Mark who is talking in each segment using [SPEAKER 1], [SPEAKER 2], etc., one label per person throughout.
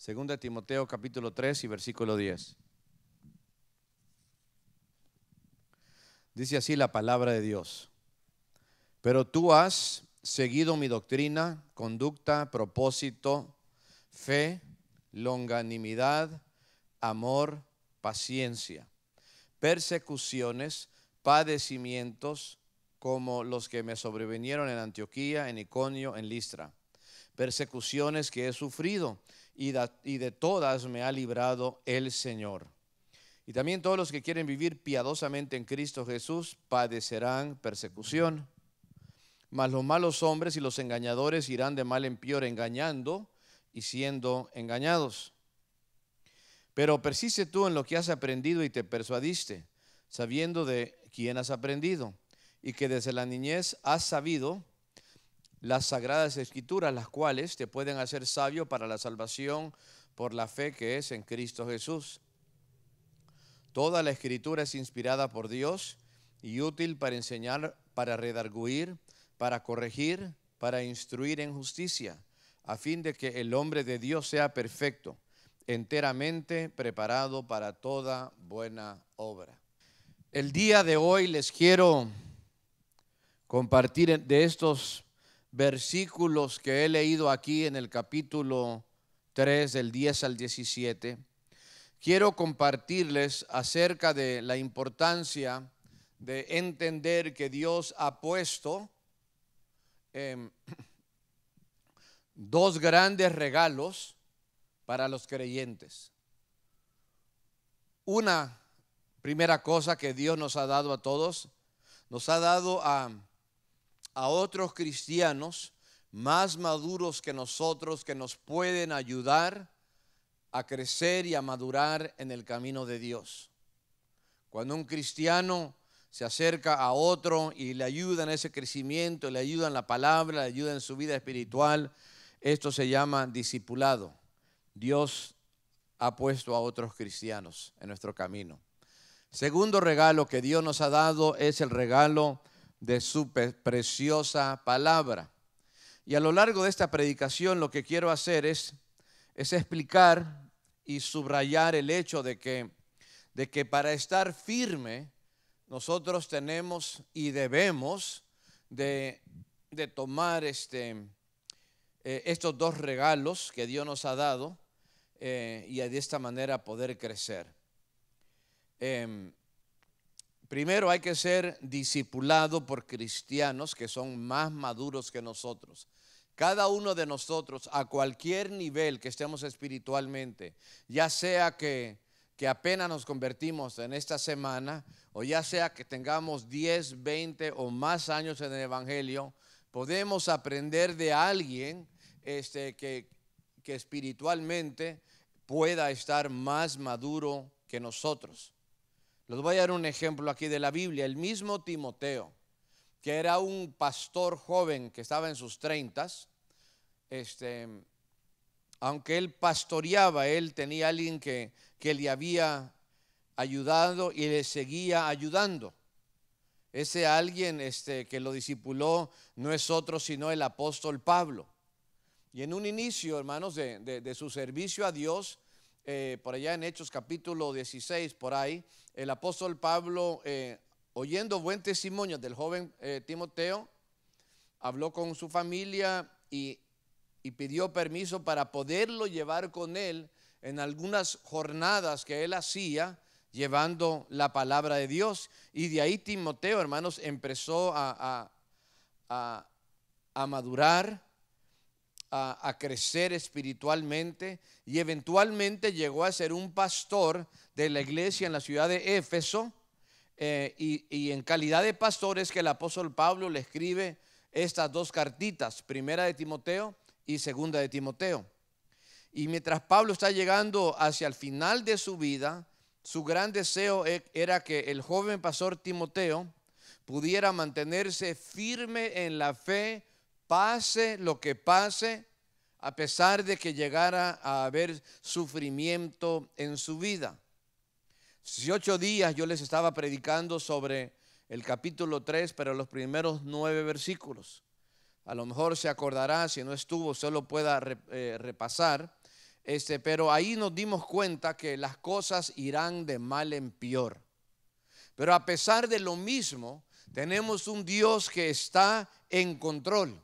[SPEAKER 1] Segunda Timoteo capítulo 3 y versículo 10. Dice así la palabra de Dios. Pero tú has seguido mi doctrina, conducta, propósito, fe, longanimidad, amor, paciencia, persecuciones, padecimientos, como los que me sobrevinieron en Antioquía, en Iconio, en Listra. Persecuciones que he sufrido y de todas me ha librado el Señor. Y también todos los que quieren vivir piadosamente en Cristo Jesús padecerán persecución. Mas los malos hombres y los engañadores irán de mal en peor, engañando y siendo engañados. Pero persiste tú en lo que has aprendido y te persuadiste, sabiendo de quién has aprendido, y que desde la niñez has sabido las sagradas escrituras, las cuales te pueden hacer sabio para la salvación por la fe que es en Cristo Jesús. Toda la escritura es inspirada por Dios y útil para enseñar, para redarguir, para corregir, para instruir en justicia, a fin de que el hombre de Dios sea perfecto, enteramente preparado para toda buena obra. El día de hoy les quiero compartir de estos versículos que he leído aquí en el capítulo 3, del 10 al 17. Quiero compartirles acerca de la importancia de entender que Dios ha puesto dos grandes regalos para los creyentes. Una primera cosa que Dios nos ha dado a todos, nos ha dado a otros cristianos más maduros que nosotros, que nos pueden ayudar a crecer y a madurar en el camino de Dios. Cuando un cristiano se acerca a otro y le ayuda en ese crecimiento, le ayuda en la palabra, le ayuda en su vida espiritual, esto se llama discipulado. Dios ha puesto a otros cristianos en nuestro camino. Segundo regalo que Dios nos ha dado es el regalo de su preciosa palabra. Y a lo largo de esta predicación lo que quiero hacer es explicar y subrayar el hecho de que para estar firme nosotros tenemos y debemos de tomar estos dos regalos que Dios nos ha dado y de esta manera poder crecer. Primero hay que ser discipulado por cristianos que son más maduros que nosotros. Cada uno de nosotros, a cualquier nivel que estemos espiritualmente, ya sea que apenas nos convertimos en esta semana, o ya sea que tengamos 10, 20 o más años en el Evangelio, podemos aprender de alguien que espiritualmente pueda estar más maduro que nosotros. Les voy a dar un ejemplo aquí de la Biblia. El mismo Timoteo, que era un pastor joven que estaba en sus 30s, aunque él pastoreaba, él tenía a alguien que le había ayudado y le seguía ayudando. Ese alguien que lo discipuló no es otro sino el apóstol Pablo. Y en un inicio, hermanos, de su servicio a Dios, por allá en Hechos capítulo 16, por ahí, el apóstol Pablo, oyendo buen testimonio del joven Timoteo, habló con su familia y pidió permiso para poderlo llevar con él en algunas jornadas que él hacía llevando la palabra de Dios. Y de ahí Timoteo, hermanos, empezó a madurar, a crecer espiritualmente, y eventualmente llegó a ser un pastor de la iglesia en la ciudad de Éfeso, y en calidad de pastor es que el apóstol Pablo le escribe estas dos cartitas, primera de Timoteo y segunda de Timoteo. Y mientras Pablo está llegando hacia el final de su vida, su gran deseo era que el joven pastor Timoteo pudiera mantenerse firme en la fe, pase lo que pase, a pesar de que llegara a haber sufrimiento en su vida. 18 días yo les estaba predicando sobre el capítulo 3, pero los primeros 9 versículos. A lo mejor se acordará, si no estuvo, solo pueda repasar. Pero ahí nos dimos cuenta que las cosas irán de mal en peor. Pero a pesar de lo mismo, tenemos un Dios que está en control,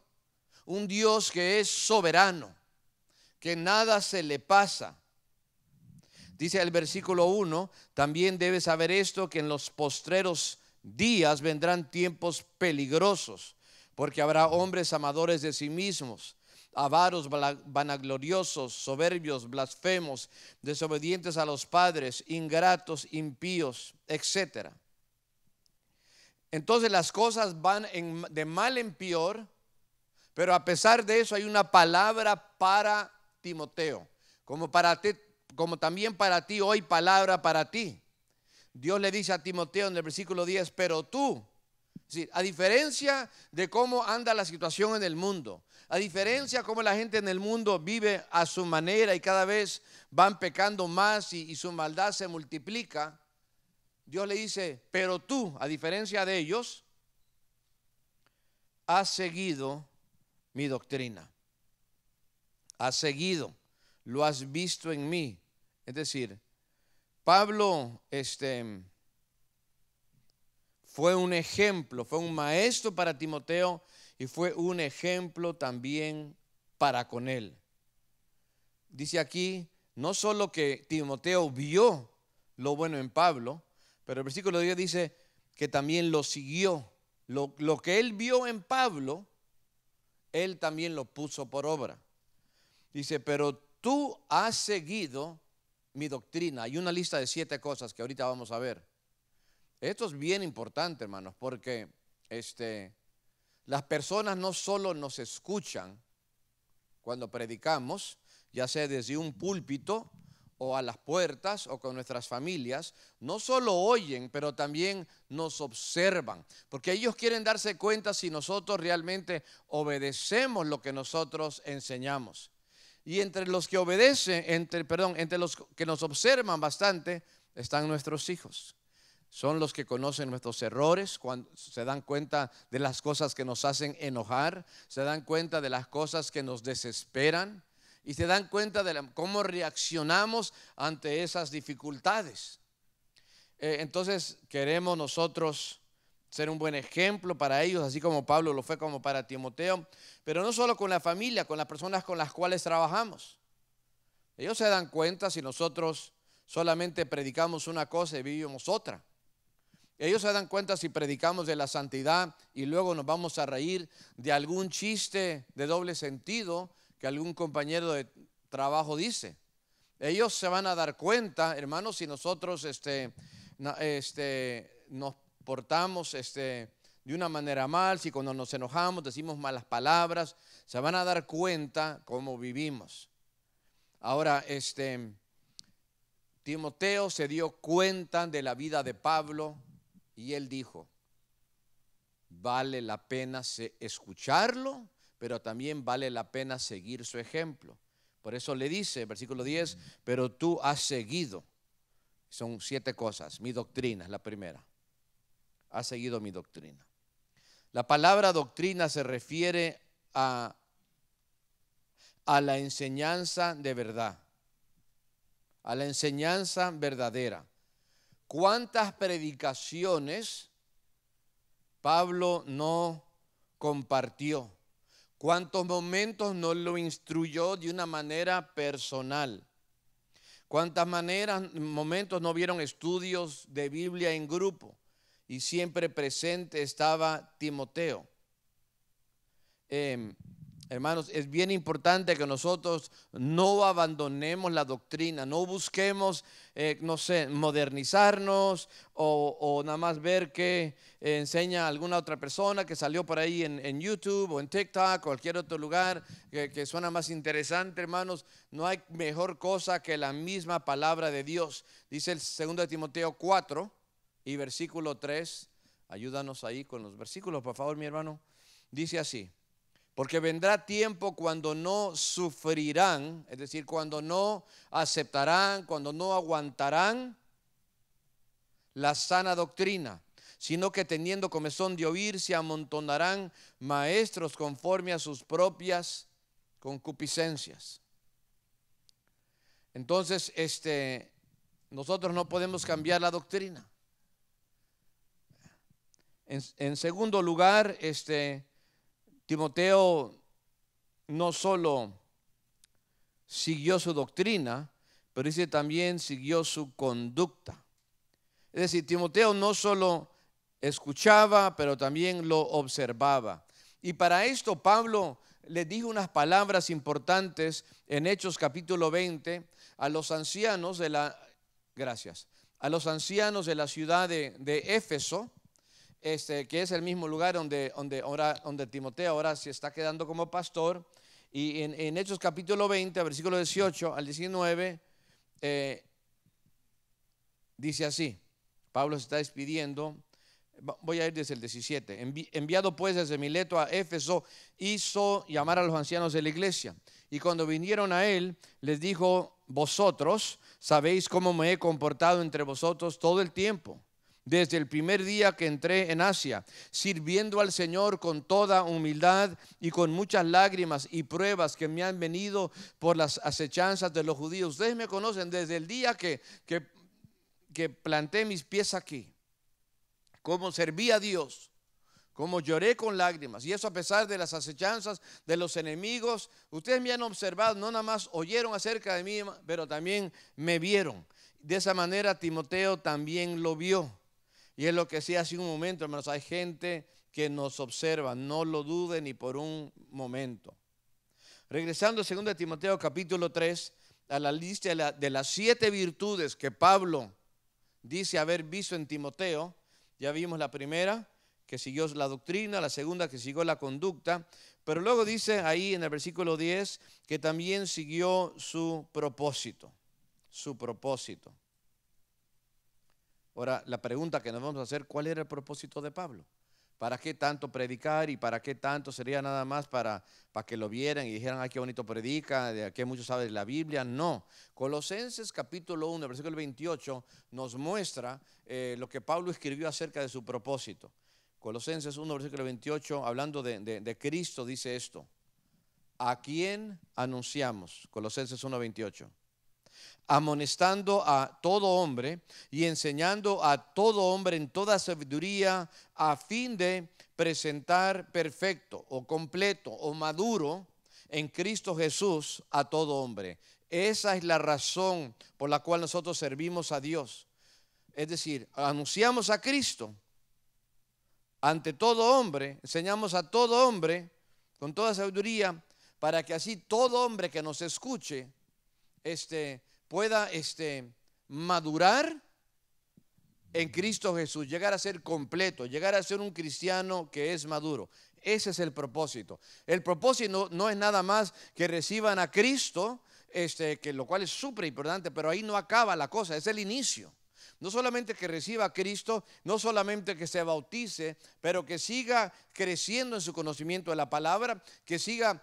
[SPEAKER 1] un Dios que es soberano, que nada se le pasa. Dice el versículo 1, también debes saber esto, que en los postreros días vendrán tiempos peligrosos, porque habrá hombres amadores de sí mismos, avaros, vanagloriosos, soberbios, blasfemos, desobedientes a los padres, ingratos, impíos, etcétera. Entonces las cosas van de mal en peor, pero a pesar de eso hay una palabra para Timoteo, como también para ti hoy, palabra para ti. Dios le dice a Timoteo en el versículo 10, pero tú, a diferencia de cómo anda la situación en el mundo, a diferencia de cómo la gente en el mundo vive a su manera y cada vez van pecando más y su maldad se multiplica, Dios le dice, pero tú, a diferencia de ellos, has seguido mi doctrina. Has seguido, lo has visto en mí. Es decir, Pablo fue un ejemplo, fue un maestro para Timoteo y fue un ejemplo también para con él. Dice aquí, no solo que Timoteo vio lo bueno en Pablo, pero el versículo 10 dice que también lo siguió. Lo que él vio en Pablo, él también lo puso por obra. Dice, pero tú has seguido mi doctrina. Hay una lista de 7 cosas que ahorita vamos a ver. Esto es bien importante, hermanos, porque las personas no solo nos escuchan cuando predicamos, ya sea desde un púlpito o a las puertas o con nuestras familias, no solo oyen, pero también nos observan, porque ellos quieren darse cuenta si nosotros realmente obedecemos lo que nosotros enseñamos. Y entre los que obedecen, entre los que nos observan bastante, están nuestros hijos. Son los que conocen nuestros errores, cuando se dan cuenta de las cosas que nos hacen enojar, se dan cuenta de las cosas que nos desesperan y se dan cuenta de cómo reaccionamos ante esas dificultades. Entonces queremos nosotros ser un buen ejemplo para ellos, así como Pablo lo fue como para Timoteo, pero no solo con la familia, con las personas con las cuales trabajamos. Ellos se dan cuenta si nosotros solamente predicamos una cosa y vivimos otra. Ellos se dan cuenta si predicamos de la santidad y luego nos vamos a reír de algún chiste de doble sentido que algún compañero de trabajo dice. Ellos se van a dar cuenta, hermanos, si nosotros nos portamos de una manera mal, si cuando nos enojamos decimos malas palabras, se van a dar cuenta cómo vivimos. Ahora, Timoteo se dio cuenta de la vida de Pablo y él dijo, vale la pena escucharlo, pero también vale la pena seguir su ejemplo. Por eso le dice, versículo 10, pero tú has seguido. Son 7 cosas. Mi doctrina es la primera. Has seguido mi doctrina. La palabra doctrina se refiere a la enseñanza de verdad, a la enseñanza verdadera. ¿Cuántas predicaciones Pablo no compartió? ¿Cuántos momentos no lo instruyó de una manera personal? ¿Cuántas momentos no vieron estudios de Biblia en grupo? Y siempre presente estaba Timoteo. Hermanos, es bien importante que nosotros no abandonemos la doctrina, no busquemos, modernizarnos o nada más ver qué enseña alguna otra persona que salió por ahí en YouTube o en TikTok o cualquier otro lugar que suena más interesante, hermanos. No hay mejor cosa que la misma palabra de Dios. Dice el 2 Timoteo 4 y versículo 3. Ayúdanos ahí con los versículos, por favor, mi hermano. Dice así. Porque vendrá tiempo cuando no sufrirán, es decir, cuando no aceptarán, cuando no aguantarán la sana doctrina, sino que teniendo comezón de oír, se amontonarán maestros conforme a sus propias concupiscencias. Entonces, nosotros no podemos cambiar la doctrina. En segundo lugar, Timoteo no solo siguió su doctrina, pero dice también siguió su conducta. Es decir, Timoteo no solo escuchaba, pero también lo observaba. Y para esto Pablo le dijo unas palabras importantes en Hechos capítulo 20 a los ancianos de la, gracias, a los ancianos de la ciudad de Éfeso, que es el mismo lugar donde Timoteo ahora se está quedando como pastor. Y en Hechos capítulo 20, versículo 18 al 19, dice así, Pablo se está despidiendo. Voy a ir desde el 17. Enviado pues desde Mileto a Éfeso, hizo llamar a los ancianos de la iglesia. Y cuando vinieron a él, les dijo: vosotros sabéis cómo me he comportado entre vosotros todo el tiempo, desde el primer día que entré en Asia, sirviendo al Señor con toda humildad y con muchas lágrimas y pruebas que me han venido por las acechanzas de los judíos. Ustedes me conocen desde el día que planté mis pies aquí, cómo serví a Dios, cómo lloré con lágrimas, y eso a pesar de las acechanzas de los enemigos. Ustedes me han observado, no nada más oyeron acerca de mí, pero también me vieron. De esa manera Timoteo también lo vio. Y es lo que decía hace un momento, hermanos, hay gente que nos observa, no lo duden ni por un momento. Regresando a 2 Timoteo capítulo 3, a la lista de las 7 virtudes que Pablo dice haber visto en Timoteo. Ya vimos la primera, que siguió la doctrina; la segunda, que siguió la conducta, pero luego dice ahí en el versículo 10 que también siguió su propósito. Su propósito. Ahora, la pregunta que nos vamos a hacer: ¿cuál era el propósito de Pablo? ¿Para qué tanto predicar y para qué tanto sería nada más para que lo vieran y dijeran: ay, qué bonito predica, de qué mucho sabe de la Biblia? No. Colosenses capítulo 1, versículo 28 nos muestra lo que Pablo escribió acerca de su propósito. Colosenses 1, versículo 28, hablando de Cristo, dice esto: ¿a quién anunciamos? Colosenses 1, 28. Amonestando a todo hombre y enseñando a todo hombre en toda sabiduría, a fin de presentar perfecto o completo o maduro en Cristo Jesús a todo hombre. Esa es la razón por la cual nosotros servimos a Dios. Es decir, anunciamos a Cristo ante todo hombre, enseñamos a todo hombre con toda sabiduría, para que así todo hombre que nos escuche pueda madurar en Cristo Jesús, llegar a ser completo, llegar a ser un cristiano que es maduro. Ese es el propósito. El propósito no es nada más que reciban a Cristo, que lo cual es súper importante, pero ahí no acaba la cosa, es el inicio. No solamente que reciba a Cristo, no solamente que se bautice, pero que siga creciendo en su conocimiento de la palabra, que siga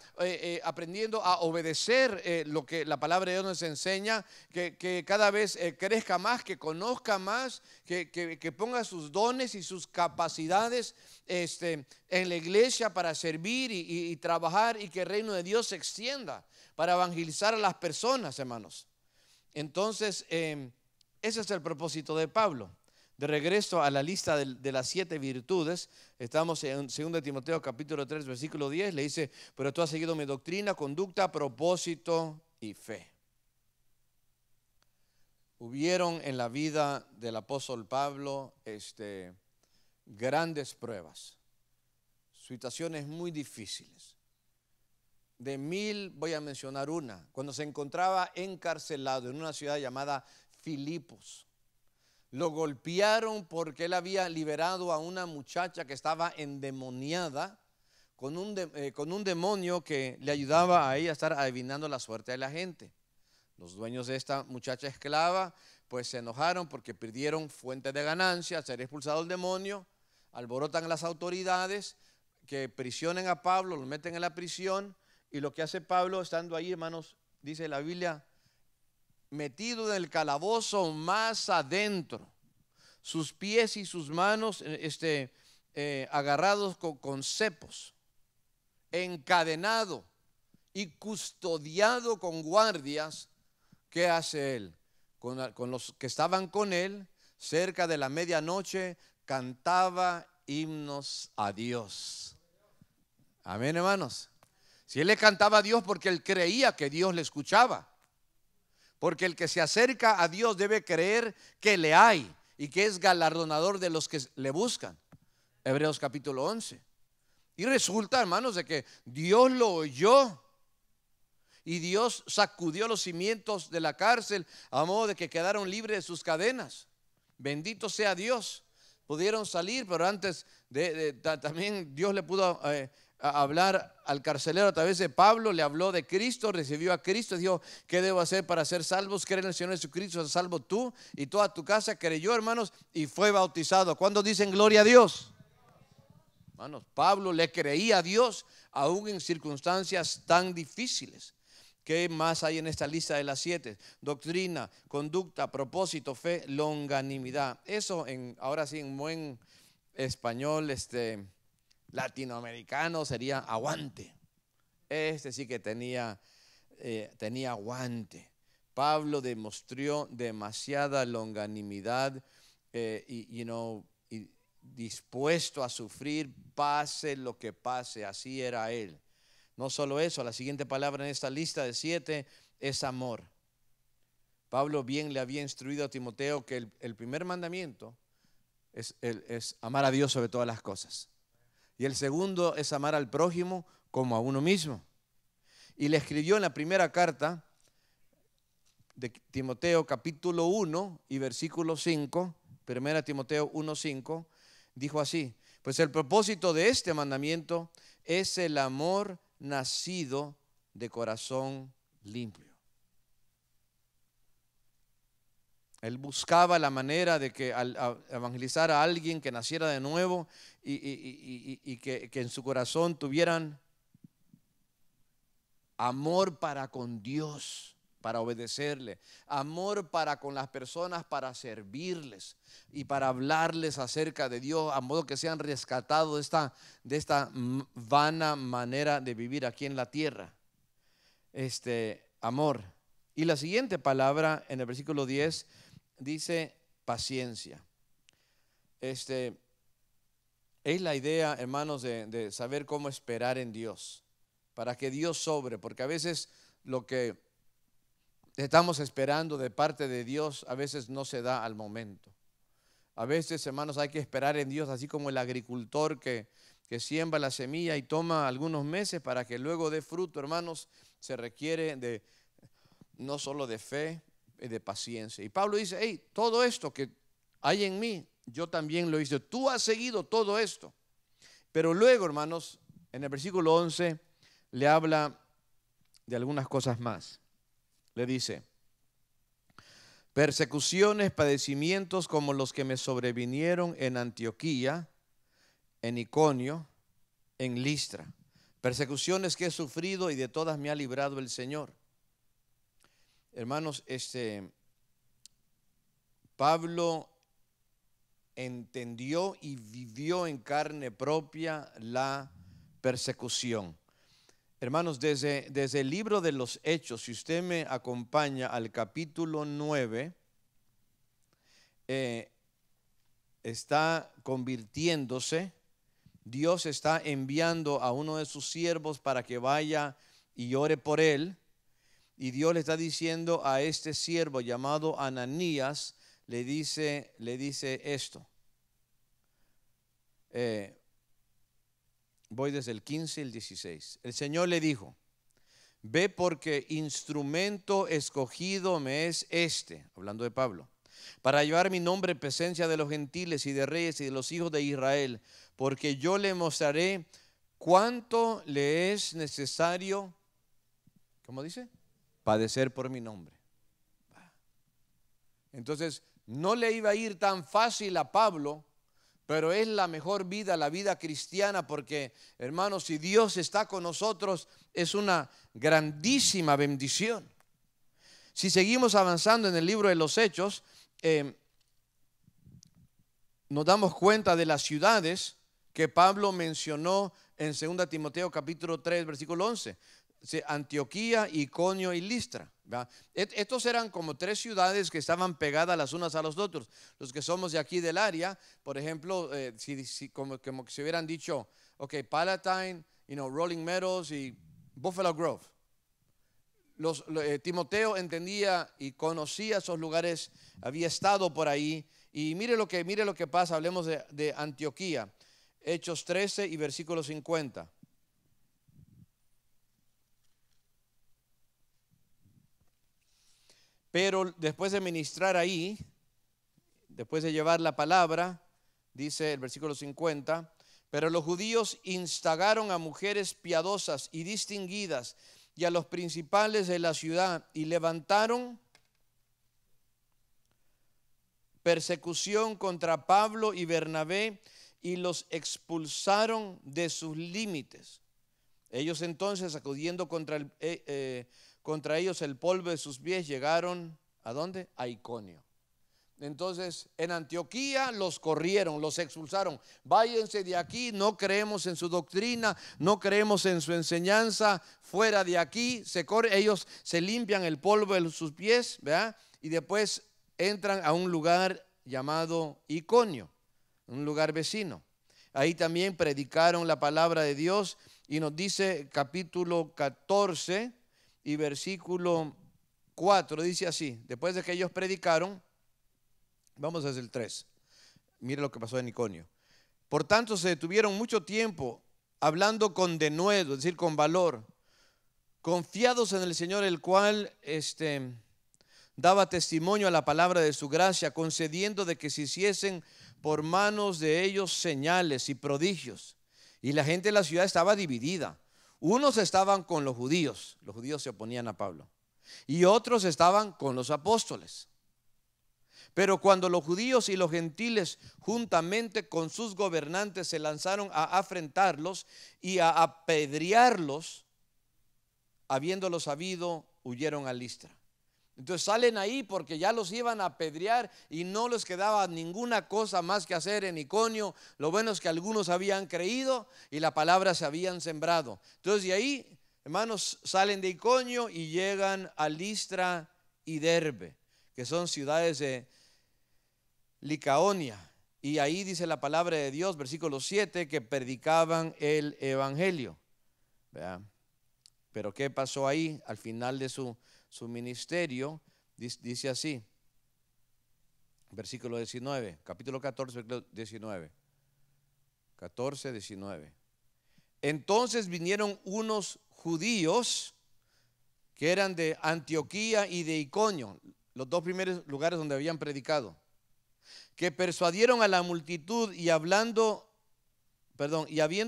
[SPEAKER 1] aprendiendo a obedecer lo que la palabra de Dios nos enseña, que cada vez crezca más, que conozca más, que ponga sus dones y sus capacidades en la iglesia para servir y trabajar, y que el reino de Dios se extienda para evangelizar a las personas, hermanos. Entonces, ese es el propósito de Pablo. De regreso a la lista de las 7 virtudes, estamos en 2 Timoteo capítulo 3, versículo 10, le dice: pero tú has seguido mi doctrina, conducta, propósito y fe. Hubieron en la vida del apóstol Pablo grandes pruebas, situaciones muy difíciles. De 1000 voy a mencionar una: cuando se encontraba encarcelado en una ciudad llamada Filipos. Lo golpearon porque él había liberado a una muchacha que estaba endemoniada con un demonio que le ayudaba a ella a estar adivinando la suerte de la gente. Los dueños de esta muchacha esclava pues se enojaron porque perdieron fuente de ganancia al ser expulsado el demonio. Alborotan a las autoridades que prisionen a Pablo, lo meten en la prisión, y lo que hace Pablo estando ahí, hermanos, dice la Biblia, metido en el calabozo más adentro, sus pies y sus manos agarrados con cepos, encadenado y custodiado con guardias, ¿qué hace él? Con los que estaban con él, cerca de la medianoche, cantaba himnos a Dios. Amén, hermanos. Si él le cantaba a Dios porque él creía que Dios le escuchaba. Porque el que se acerca a Dios debe creer que le hay y que es galardonador de los que le buscan. Hebreos capítulo 11. Y resulta, hermanos, de que Dios lo oyó y Dios sacudió los cimientos de la cárcel a modo de que quedaron libres de sus cadenas. Bendito sea Dios. Pudieron salir, pero antes también Dios le pudo a hablar al carcelero a través de Pablo. Le habló de Cristo, recibió a Cristo, dijo: ¿qué debo hacer para ser salvos? Cree en el Señor Jesucristo, ser salvo tú y toda tu casa. Creyó, hermanos, y fue bautizado. ¿Cuándo dicen gloria a Dios? Hermanos, Pablo le creía a Dios aún en circunstancias tan difíciles. ¿Qué más hay en esta lista de las 7? Doctrina, conducta, propósito, fe, longanimidad. Eso ahora sí en buen español latinoamericano sería aguante. Sí que tenía aguante. Pablo demostró demasiada longanimidad y dispuesto a sufrir, pase lo que pase. Así era él. No solo eso, la siguiente palabra en esta lista de 7 es amor. Pablo bien le había instruido a Timoteo que el primer mandamiento es amar a Dios sobre todas las cosas. Y el segundo es amar al prójimo como a uno mismo. Y le escribió en la primera carta de Timoteo capítulo 1 y versículo 5, 1 Timoteo 1:5, dijo así: pues el propósito de este mandamiento es el amor nacido de corazón limpio. Él buscaba la manera de que al evangelizar a alguien que naciera de nuevo y que en su corazón tuvieran amor para con Dios, para obedecerle, amor para con las personas, para servirles y para hablarles acerca de Dios, a modo que sean rescatados de esta vana manera de vivir aquí en la tierra. Amor. Y la siguiente palabra en el versículo 10 dice paciencia. Es la idea, hermanos, de saber cómo esperar en Dios, para que Dios sobre, porque a veces lo que estamos esperando de parte de Dios a veces no se da al momento. A veces, hermanos, hay que esperar en Dios, así como el agricultor que siembra la semilla y toma algunos meses para que luego dé fruto. Hermanos, se requiere no solo de fe, de paciencia. Y Pablo dice: hey, todo esto que hay en mí, yo también lo hice. Tú has seguido todo esto. Pero luego, hermanos, en el versículo 11 le habla de algunas cosas más. Le dice: persecuciones, padecimientos como los que me sobrevinieron en Antioquía, en Iconio, en Listra. Persecuciones que he sufrido y de todas me ha librado el Señor. Hermanos, Pablo entendió y vivió en carne propia la persecución. Hermanos, desde el libro de los Hechos, si usted me acompaña al capítulo 9, está convirtiéndose. Dios está enviando a uno de sus siervos para que vaya y ore por él. Y Dios le está diciendo a este siervo llamado Ananías, le dice esto. Voy desde el 15 al 16. El Señor le dijo: ve, porque instrumento escogido me es hablando de Pablo, para llevar mi nombre en presencia de los gentiles y de reyes y de los hijos de Israel, porque yo le mostraré cuánto le es necesario, ¿cómo dice? Padecer por mi nombre. Entonces, no le iba a ir tan fácil a Pablo, pero es la mejor vida, la vida cristiana, porque, hermanos, si Dios está con nosotros, es una grandísima bendición. Si seguimos avanzando en el libro de los Hechos, nos damos cuenta de las ciudades que Pablo mencionó en 2 Timoteo capítulo 3, versículo 11. Sí, Antioquía, Iconio y Listra. ¿Verdad? Estos eran como tres ciudades que estaban pegadas las unas a los otros. Los que somos de aquí del área, por ejemplo, como que se hubieran dicho, ok, Palatine, Rolling Meadows y Buffalo Grove. Timoteo entendía y conocía esos lugares, había estado por ahí. Y mire lo que pasa, hablemos de Antioquía. Hechos 13 y versículo 50. Pero después de ministrar ahí, después de llevar la palabra, dice el versículo 50, pero los judíos instagaron a mujeres piadosas y distinguidas y a los principales de la ciudad y levantaron persecución contra Pablo y Bernabé y los expulsaron de sus límites. Ellos entonces, sacudiendo contra ellos el polvo de sus pies, llegaron ¿a dónde? A Iconio. Entonces en Antioquía los corrieron, los expulsaron. Váyanse de aquí, no creemos en su doctrina, no creemos en su enseñanza, fuera de aquí. Ellos se limpian el polvo de sus pies, ¿verdad? Y después entran a un lugar llamado Iconio, un lugar vecino. Ahí también predicaron la palabra de Dios y nos dice capítulo 14 y versículo 4, dice así: después de que ellos predicaron, vamos a hacer el 3. Mire lo que pasó en Iconio. Por tanto, se detuvieron mucho tiempo hablando con denuedo, es decir, con valor, confiados en el Señor, el cual daba testimonio a la palabra de su gracia, concediendo de que se hiciesen por manos de ellos señales y prodigios. Y la gente de la ciudad estaba dividida. Unos estaban con los judíos se oponían a Pablo, y otros estaban con los apóstoles. Pero cuando los judíos y los gentiles juntamente con sus gobernantes se lanzaron a afrentarlos y a apedrearlos, habiéndolo sabido, huyeron a Listra. Entonces salen ahí porque ya los iban a apedrear y no les quedaba ninguna cosa más que hacer en Iconio. Lo bueno es que algunos habían creído y la palabra se habían sembrado. Entonces de ahí, hermanos, salen de Iconio y llegan a Listra y Derbe, que son ciudades de Licaonia. Y ahí dice la palabra de Dios, versículo 7, que predicaban el evangelio. ¿Verdad? Pero ¿qué pasó ahí al final de su ministerio? Dice así, versículo 19, capítulo 14, versículo 19. 14, 19. Entonces vinieron unos judíos que eran de Antioquía y de Iconio, los dos primeros lugares donde habían predicado, que persuadieron a la multitud y habiendo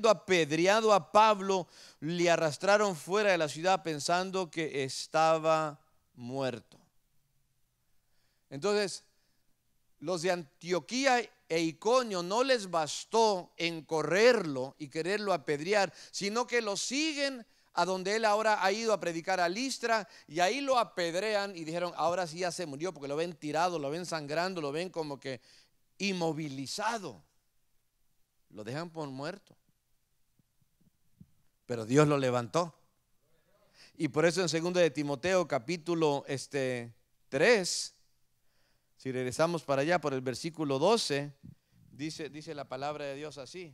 [SPEAKER 1] apedreado a Pablo, le arrastraron fuera de la ciudad pensando que estaba muerto. Entonces, los de Antioquía e Iconio no les bastó en correrlo y quererlo apedrear, sino que lo siguen a donde él ahora ha ido a predicar a Listra, y ahí lo apedrean y dijeron: ahora sí ya se murió, porque lo ven tirado, lo ven sangrando, lo ven como que inmovilizado. Lo dejan por muerto, pero Dios lo levantó. Y por eso en 2 de Timoteo capítulo 3, si regresamos para allá por el versículo 12, dice la palabra de Dios así: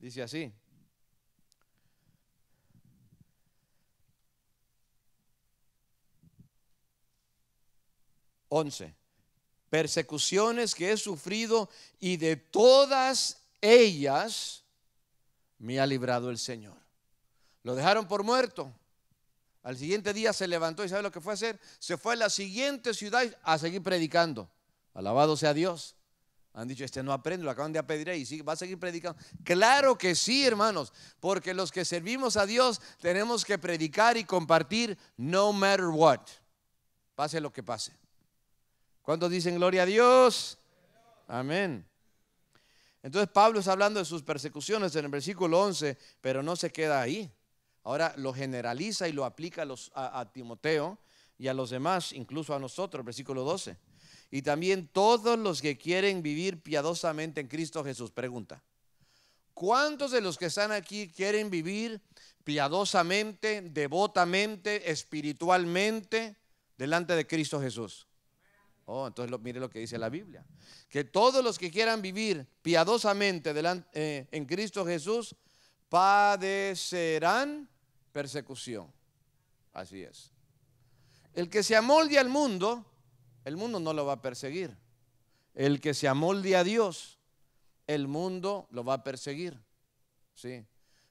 [SPEAKER 1] dice así: persecuciones que he sufrido, y de todas ellas me ha librado el Señor. Lo dejaron por muerto. Al siguiente día se levantó y ¿sabe lo que fue a hacer? Se fue a la siguiente ciudad a seguir predicando. Alabado sea Dios. Han dicho: no aprende, lo acaban de apedrear y sí, va a seguir predicando. Claro que sí, hermanos, porque los que servimos a Dios tenemos que predicar y compartir no matter what, pase lo que pase. ¿Cuántos dicen gloria a Dios? Amén. Entonces Pablo está hablando de sus persecuciones en el versículo 11, pero no se queda ahí. Ahora lo generaliza y lo aplica a Timoteo. y a los demás, incluso a nosotros, versículo 12. Y también todos los que quieren vivir piadosamente en Cristo Jesús. Pregunta: ¿cuántos de los que están aquí quieren vivir piadosamente, devotamente, espiritualmente delante de Cristo Jesús? Oh, entonces mire lo que dice la Biblia: que todos los que quieran vivir piadosamente en Cristo Jesús padecerán persecución. Así es. El que se amolde al mundo, el mundo no lo va a perseguir. El que se amolde a Dios, el mundo lo va a perseguir. ¿Sí?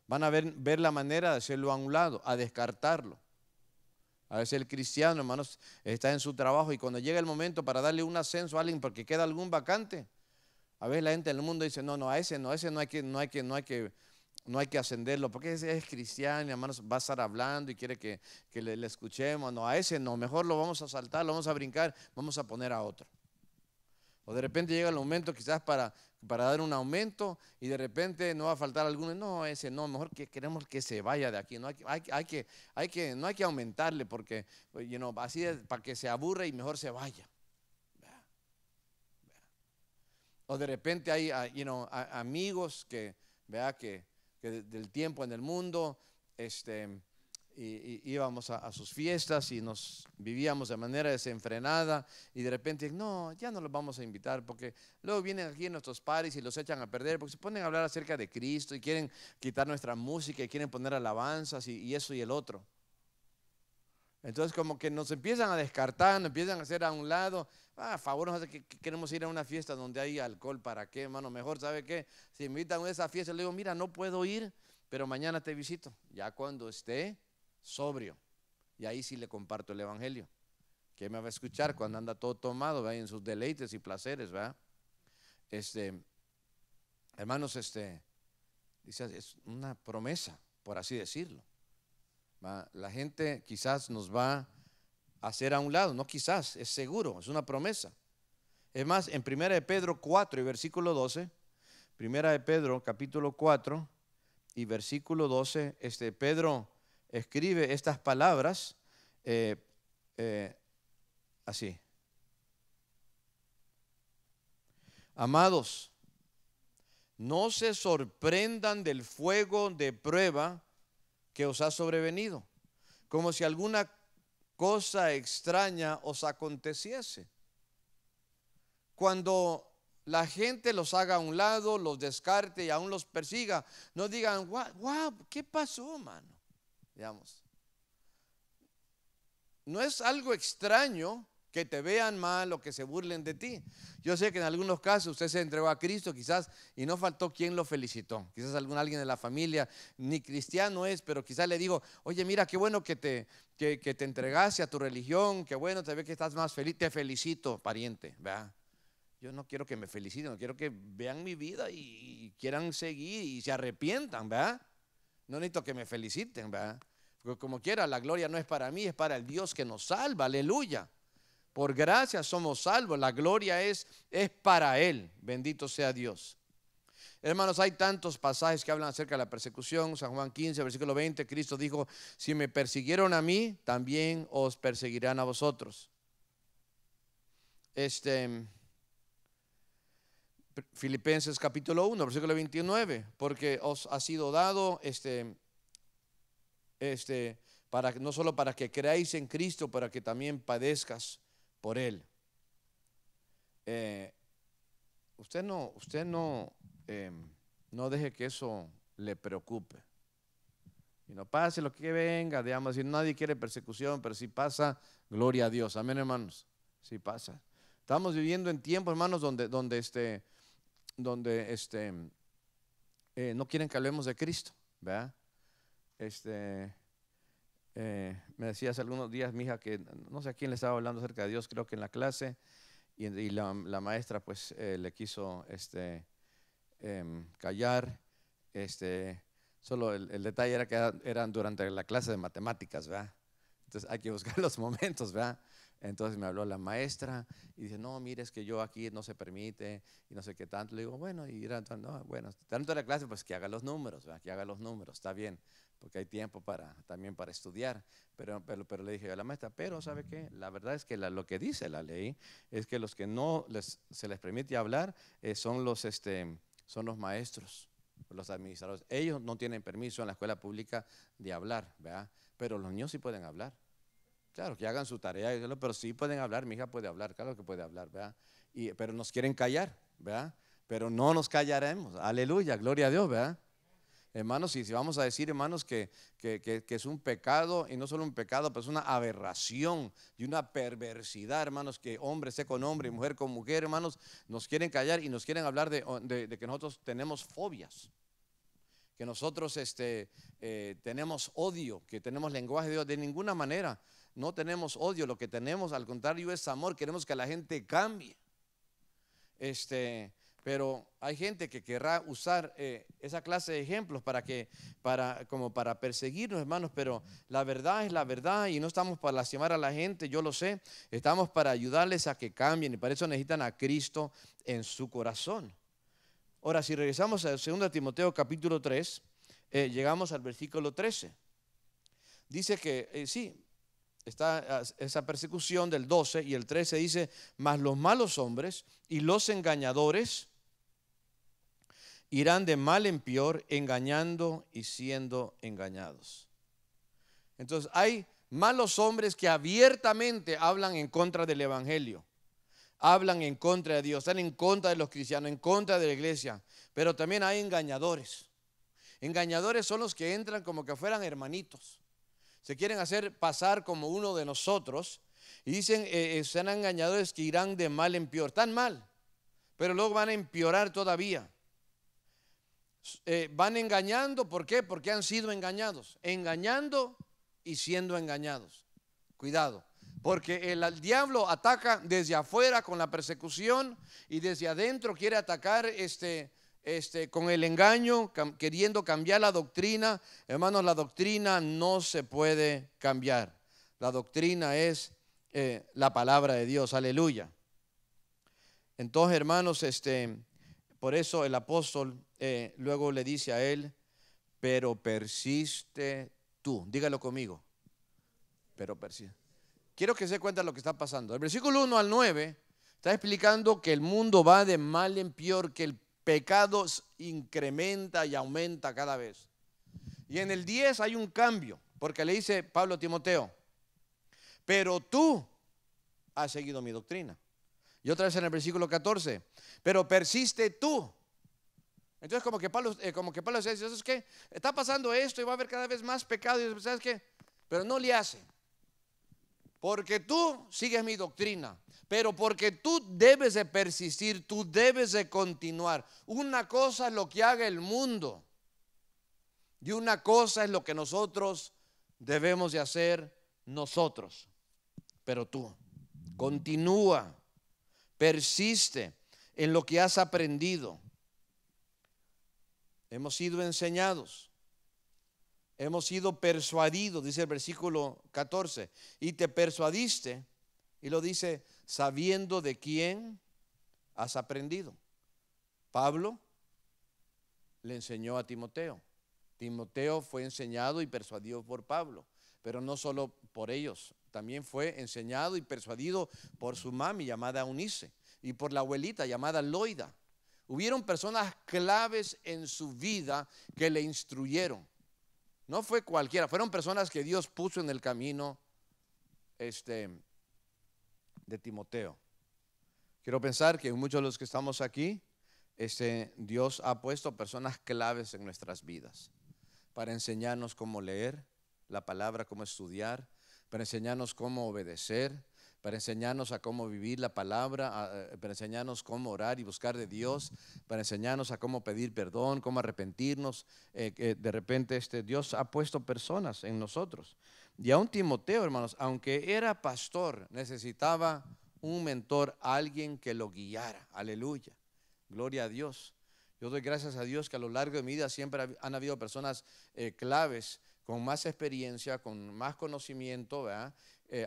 [SPEAKER 1] Van a ver la manera de hacerlo a un lado, a descartarlo. A veces el cristiano, hermanos, está en su trabajo y cuando llega el momento para darle un ascenso a alguien porque queda algún vacante, a veces la gente del mundo dice: no, a ese no hay que ascenderlo porque ese es cristiano, hermanos, va a estar hablando y quiere que le escuchemos. No, a ese no, mejor lo vamos a saltar, lo vamos a brincar, vamos a poner a otro. O de repente llega el momento quizás para dar un aumento y de repente no va a faltar alguno. No, ese no, mejor que queremos que se vaya de aquí. No hay que aumentarle porque, así es, para que se aburra y mejor se vaya. O de repente hay amigos que del tiempo en el mundo, y íbamos a sus fiestas y nos vivíamos de manera desenfrenada y de repente no, ya no los vamos a invitar porque luego vienen aquí en nuestros paris y los echan a perder porque se ponen a hablar acerca de Cristo y quieren quitar nuestra música y quieren poner alabanzas y eso y el otro. Entonces como que nos empiezan a descartar, nos empiezan a hacer a un lado. A favor, no sé que queremos ir a una fiesta donde hay alcohol. ¿Para qué, hermano? Mejor, ¿sabe qué? Si me invitan a esa fiesta, le digo: mira, no puedo ir, pero mañana te visito, ya cuando esté sobrio, y ahí sí le comparto el evangelio. ¿Qué me va a escuchar cuando anda todo tomado, ¿verdad? En sus deleites y placeres, ¿verdad? Hermanos, dice, es una promesa, por así decirlo, ¿va? La gente quizás nos va a hacer a un lado, no quizás, es seguro, es una promesa. Es más, en 1 de Pedro 4 y versículo 12, 1 de Pedro capítulo 4 y versículo 12, Pedro escribe estas palabras así: amados, no se sorprendan del fuego de prueba que os ha sobrevenido, como si alguna cosa extraña os aconteciese. Cuando la gente los haga a un lado, los descarte y aún los persiga, no digan: wow, ¿qué pasó, mano? Digamos, no es algo extraño que te vean mal o que se burlen de ti. Yo sé que en algunos casos usted se entregó a Cristo quizás y no faltó quien lo felicitó. Quizás alguien de la familia, ni cristiano es, pero quizás le digo: oye, mira, qué bueno que te entregaste a tu religión, qué bueno, te ve que estás más feliz, te felicito, pariente, ¿verdad? Yo no quiero que me feliciten, no quiero que vean mi vida y quieran seguir y se arrepientan, ¿verdad? No necesito que me feliciten, ¿verdad? Porque como quiera, la gloria no es para mí, es para el Dios que nos salva, aleluya. Por gracia somos salvos, la gloria es para Él, bendito sea Dios. Hermanos, hay tantos pasajes que hablan acerca de la persecución. San Juan 15, versículo 20, Cristo dijo: si me persiguieron a mí, también os perseguirán a vosotros. Filipenses capítulo 1, versículo 29, porque os ha sido dado no solo para que creáis en Cristo, para que también padezcas por Él. Usted no deje que eso le preocupe. Y no pase lo que venga, digamos, si nadie quiere persecución, pero si pasa, gloria a Dios. Amén, hermanos. Si pasa. Estamos viviendo en tiempos, hermanos, donde no quieren que hablemos de Cristo, ¿verdad? Me decía hace algunos días mi hija que no sé a quién le estaba hablando acerca de Dios, creo que en la clase, y la maestra pues le quiso callar. Solo el detalle era que eran durante la clase de matemáticas, ¿verdad? Entonces hay que buscar los momentos, ¿verdad? Entonces me habló la maestra y dice, no, mire, es que yo aquí no se permite y no sé qué tanto. Le digo, bueno, y era, no, bueno, tanto la clase, pues que haga los números, ¿verdad? Que haga los números, está bien, porque hay tiempo también para estudiar. Pero le dije a la maestra, pero ¿sabe qué? La verdad es que lo que dice la ley es que los que no se les permite hablar son los maestros, los administradores. Ellos no tienen permiso en la escuela pública de hablar, ¿verdad? Pero los niños sí pueden hablar. Claro, que hagan su tarea, pero sí pueden hablar, mi hija puede hablar, claro que puede hablar, ¿verdad? Pero nos quieren callar, ¿verdad? Pero no nos callaremos, aleluya, gloria a Dios, ¿verdad? Hermanos, y si vamos a decir, hermanos, que es un pecado, y no solo un pecado, pero es una aberración y una perversidad, hermanos, que hombre esté con hombre y mujer con mujer, hermanos, nos quieren callar y nos quieren hablar de que nosotros tenemos fobias, que nosotros tenemos odio, que tenemos lenguaje de Dios. De ninguna manera no tenemos odio, lo que tenemos al contrario es amor, queremos que la gente cambie. Pero hay gente que querrá usar esa clase de ejemplos como para perseguirnos, hermanos, pero la verdad es la verdad y no estamos para lastimar a la gente, yo lo sé, estamos para ayudarles a que cambien y para eso necesitan a Cristo en su corazón. Ahora, si regresamos a 2 Timoteo capítulo 3, llegamos al versículo 13. Dice que sí, está esa persecución del 12 y el 13 dice, mas los malos hombres y los engañadores irán de mal en peor, engañando y siendo engañados. Entonces hay malos hombres que abiertamente hablan en contra del evangelio, hablan en contra de Dios, están en contra de los cristianos, en contra de la iglesia, pero también hay engañadores. Engañadores son los que entran como que fueran hermanitos, se quieren hacer pasar como uno de nosotros y dicen, serán engañadores que irán de mal en peor, tan mal, pero luego van a empeorar todavía. Van engañando, ¿por qué? Porque han sido engañados, engañando y siendo engañados. Cuidado, porque el diablo ataca desde afuera con la persecución y desde adentro quiere atacar con el engaño, queriendo cambiar la doctrina. Hermanos, la doctrina no se puede cambiar. La doctrina es la palabra de Dios, aleluya. Entonces, hermanos, por eso el apóstol luego le dice a él, pero persiste tú. Dígalo conmigo, pero persiste. Quiero que se cuenta lo que está pasando. El versículo 1 al 9 está explicando que el mundo va de mal en peor, que el pecado incrementa y aumenta cada vez. Y en el 10 hay un cambio, porque le dice Pablo a Timoteo, pero tú has seguido mi doctrina. Y otra vez en el versículo 14, pero persiste tú. Entonces como que Pablo dice, ¿sabes qué? Está pasando esto y va a haber cada vez más pecado. Y ¿sabes qué? Pero no le hace. Porque tú sigues mi doctrina, pero porque tú debes de persistir, tú debes de continuar. Una cosa es lo que haga el mundo y una cosa es lo que nosotros debemos de hacer nosotros. Pero tú continúa, persiste en lo que has aprendido. Hemos sido enseñados. Hemos sido persuadidos, dice el versículo 14, y te persuadiste, y lo dice, sabiendo de quién has aprendido. Pablo le enseñó a Timoteo. Timoteo fue enseñado y persuadido por Pablo, pero no solo por ellos, también fue enseñado y persuadido por su mami llamada Eunice y por la abuelita llamada Loida. Hubieron personas claves en su vida que le instruyeron. No fue cualquiera, fueron personas que Dios puso en el camino de Timoteo. Quiero pensar que muchos de los que estamos aquí, Dios ha puesto personas claves en nuestras vidas para enseñarnos cómo leer la palabra, cómo estudiar, para enseñarnos cómo obedecer, para enseñarnos a cómo vivir la palabra, para enseñarnos cómo orar y buscar de Dios, para enseñarnos a cómo pedir perdón, cómo arrepentirnos. De repente Dios ha puesto personas en nosotros. Y aún Timoteo, hermanos, aunque era pastor, necesitaba un mentor, alguien que lo guiara. Aleluya, gloria a Dios. Yo doy gracias a Dios que a lo largo de mi vida siempre han habido personas claves con más experiencia, con más conocimiento, ¿verdad?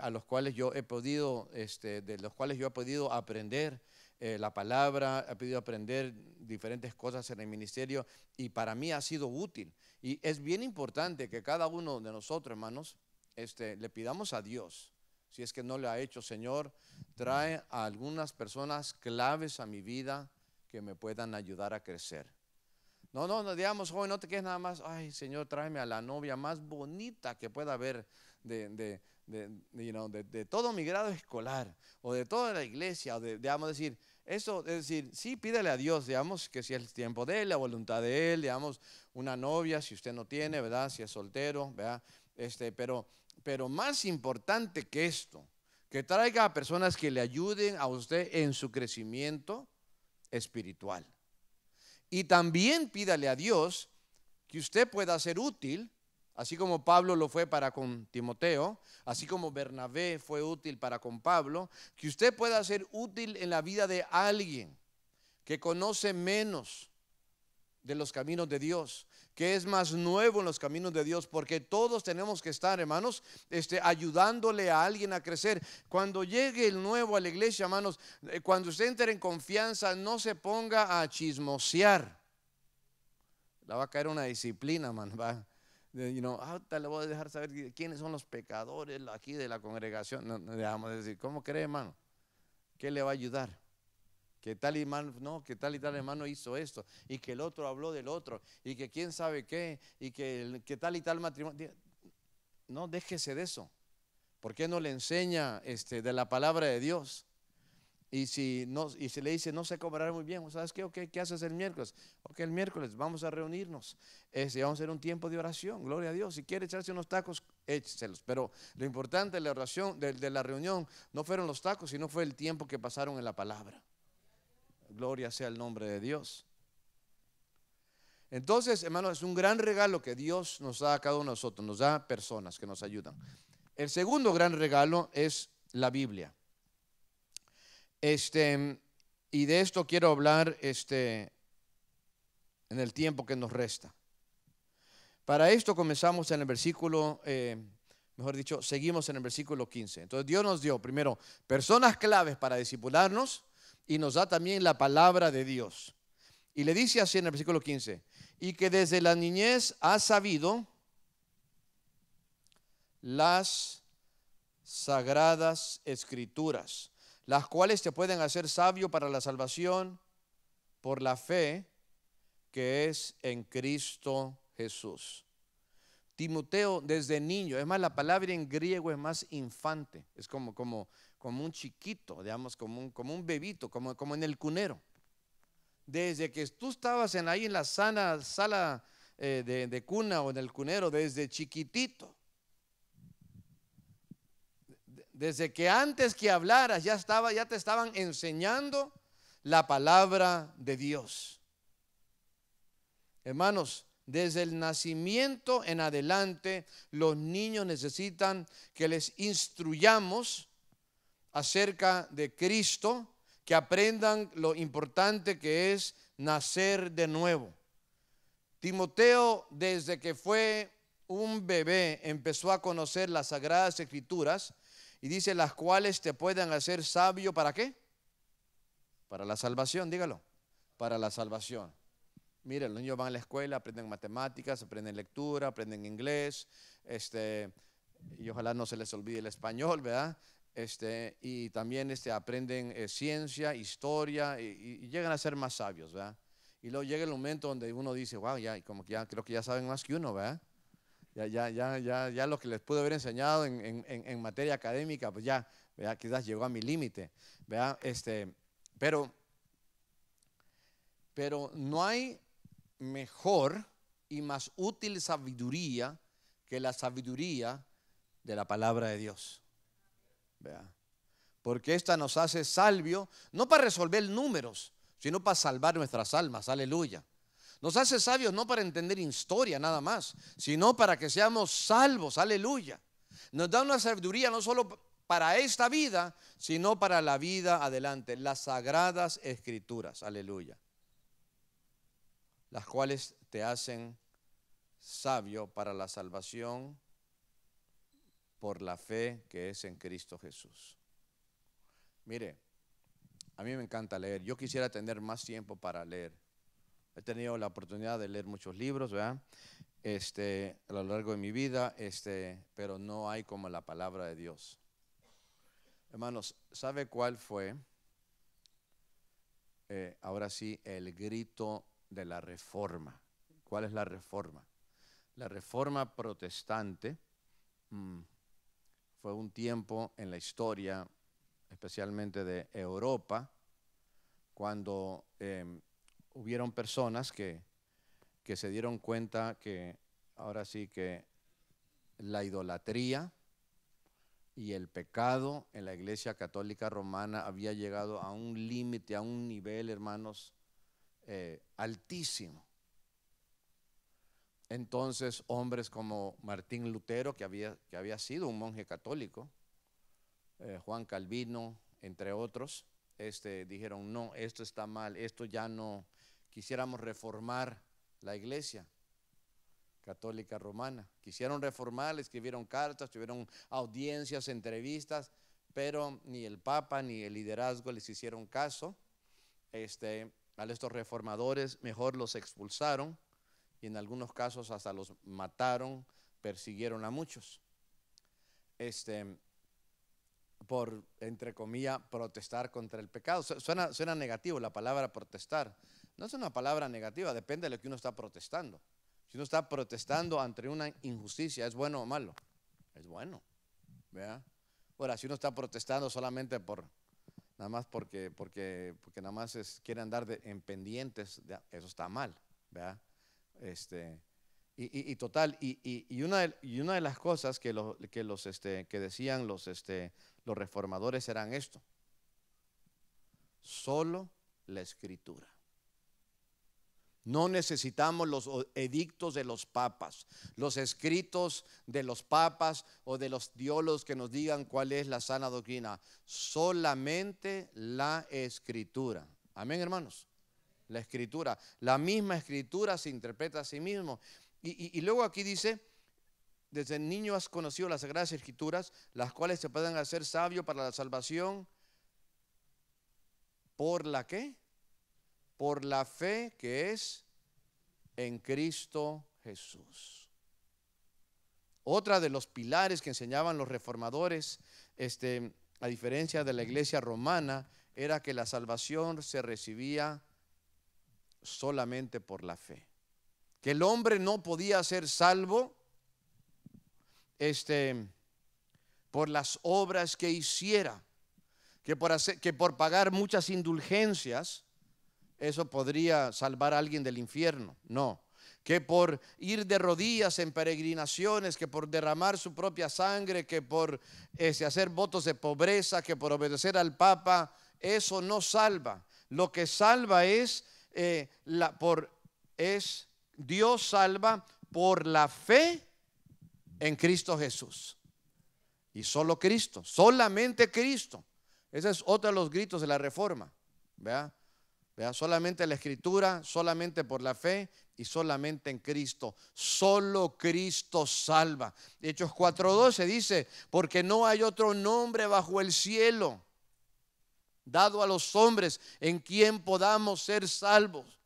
[SPEAKER 1] a los cuales yo he podido, de los cuales yo he podido aprender la palabra, he podido aprender diferentes cosas en el ministerio y para mí ha sido útil. Y es bien importante que cada uno de nosotros, hermanos, le pidamos a Dios, si es que no le ha hecho, Señor, trae a algunas personas claves a mi vida que me puedan ayudar a crecer. No, digamos, joven, no te quedes nada más, ay, Señor, tráeme a la novia más bonita que pueda haber de todo mi grado escolar, o de toda la iglesia, o digamos, decir, eso, es decir, sí, pídele a Dios, digamos, que si es el tiempo de Él, la voluntad de Él, digamos, una novia, si usted no tiene, ¿verdad? Si es soltero, ¿verdad? Pero más importante que esto, que traiga a personas que le ayuden a usted en su crecimiento espiritual. Y también pídale a Dios que usted pueda ser útil, así como Pablo lo fue para con Timoteo, así como Bernabé fue útil para con Pablo, que usted pueda ser útil en la vida de alguien que conoce menos de los caminos de Dios, que es más nuevo en los caminos de Dios, porque todos tenemos que estar, hermanos, ayudándole a alguien a crecer. Cuando llegue el nuevo a la iglesia, hermanos, cuando usted entre en confianza, no se ponga a chismosear. La va a caer una disciplina, man, va. Ahorita le voy a dejar saber quiénes son los pecadores aquí de la congregación. No, dejamos de decir, ¿cómo cree, hermano? ¿Qué le va a ayudar? Que tal hermano, no, que tal y tal hermano hizo esto, y que el otro habló del otro, y que quién sabe qué, y que tal y tal matrimonio. No, déjese de eso. ¿Por qué no le enseña de la palabra de Dios? Y si le dice, no sé cómo orar muy bien, ¿sabes qué? Okay, ¿qué haces el miércoles? Ok, el miércoles vamos a reunirnos, vamos a hacer un tiempo de oración, gloria a Dios. Si quiere echarse unos tacos, écheselos. Pero lo importante de la oración, de la reunión, no fueron los tacos, sino fue el tiempo que pasaron en la palabra. Gloria sea el nombre de Dios. Entonces, hermanos, es un gran regalo que Dios nos da a cada uno de nosotros, nos da personas que nos ayudan. El segundo gran regalo es la Biblia. Y de esto quiero hablar en el tiempo que nos resta. Para esto comenzamos en el versículo, mejor dicho, seguimos en el versículo 15. Entonces Dios nos dio primero personas claves para discipularnos y nos da también la palabra de Dios. Y le dice así en el versículo 15, y que desde la niñez has sabido las sagradas escrituras, las cuales te pueden hacer sabio para la salvación por la fe que es en Cristo Jesús. Timoteo desde niño, es más, la palabra en griego es más infante, es como un chiquito, digamos, como un bebito, como en el cunero. Desde que tú estabas ahí en la sala de cuna o en el cunero, desde chiquitito, desde que antes que hablaras ya te estaban enseñando la palabra de Dios. Hermanos, desde el nacimiento en adelante, los niños necesitan que les instruyamos acerca de Cristo, que aprendan lo importante que es nacer de nuevo. Timoteo, desde que fue un bebé, empezó a conocer las sagradas escrituras y dice, las cuales te pueden hacer sabio, ¿para qué? Para la salvación, dígalo, para la salvación. Mire, los niños van a la escuela, aprenden matemáticas, aprenden lectura, aprenden inglés, y ojalá no se les olvide el español, ¿verdad? Y también aprenden ciencia, historia, y llegan a ser más sabios, ¿verdad? Y luego llega el momento donde uno dice, wow, ya, como que ya creo que ya saben más que uno, ¿verdad? Ya lo que les pude haber enseñado en materia académica, pues ya, ¿verdad? Quizás llegó a mi límite, ¿verdad? Pero no hay mejor y más útil sabiduría que la sabiduría de la palabra de Dios. ¿Verdad? Porque esta nos hace salvio, no para resolver números, sino para salvar nuestras almas, aleluya. Nos hace sabios no para entender historia nada más, sino para que seamos salvos, aleluya. Nos da una sabiduría no solo para esta vida, sino para la vida adelante, las sagradas escrituras, aleluya, las cuales te hacen sabio para la salvación por la fe que es en Cristo Jesús. Mire, a mí me encanta leer. Yo quisiera tener más tiempo para leer. He tenido la oportunidad de leer muchos libros, ¿verdad? A lo largo de mi vida, pero no hay como la palabra de Dios. Hermanos, ¿sabe cuál fue? Ahora sí, el grito de la reforma. ¿Cuál es la reforma? La reforma protestante fue un tiempo en la historia, especialmente de Europa, cuando hubieron personas que se dieron cuenta que ahora sí que la idolatría y el pecado en la Iglesia Católica Romana había llegado a un límite, a un nivel, hermanos, altísimo. Entonces, hombres como Martín Lutero, que había sido un monje católico, Juan Calvino, entre otros, dijeron, no, esto está mal, esto ya no, quisiéramos reformar la Iglesia Católica Romana. Quisieron reformar, le escribieron cartas, tuvieron audiencias, entrevistas, pero ni el Papa ni el liderazgo les hicieron caso. A estos reformadores mejor los expulsaron y en algunos casos hasta los mataron, persiguieron a muchos. Por, entre comillas, protestar contra el pecado. Suena negativo la palabra protestar. No es una palabra negativa, depende de lo que uno está protestando. Si uno está protestando ante una injusticia, ¿es bueno o malo? Es bueno, ¿verdad? Ahora, si uno está protestando solamente nada más porque nada más quiere andar en pendientes, eso está mal, ¿verdad? Y una de las cosas que decían los reformadores eran esto: solo la Escritura. No necesitamos los edictos de los papas, los escritos de los papas o de los teólogos que nos digan cuál es la sana doctrina. Solamente la Escritura. Amén, hermanos. La Escritura. La misma Escritura se interpreta a sí mismo. Y luego aquí dice: desde niño has conocido las Sagradas Escrituras, las cuales te pueden hacer sabio para la salvación. ¿Por la qué? Por la fe que es en Cristo Jesús. Otra de los pilares que enseñaban los reformadores, a diferencia de la iglesia romana, era que la salvación se recibía solamente por la fe. Que el hombre no podía ser salvo por las obras que hiciera, que por pagar muchas indulgencias eso podría salvar a alguien del infierno. No, que por ir de rodillas en peregrinaciones, que por derramar su propia sangre, que por hacer votos de pobreza, que por obedecer al Papa, eso no salva. Lo que salva es Dios salva por la fe en Cristo Jesús. Y solo Cristo, solamente Cristo. Ese es otro de los gritos de la reforma. ¿Vea? Solamente la Escritura, solamente por la fe y solamente en Cristo. Solo Cristo salva. Hechos 4:12 dice: porque no hay otro nombre bajo el cielo dado a los hombres en quien podamos ser salvos.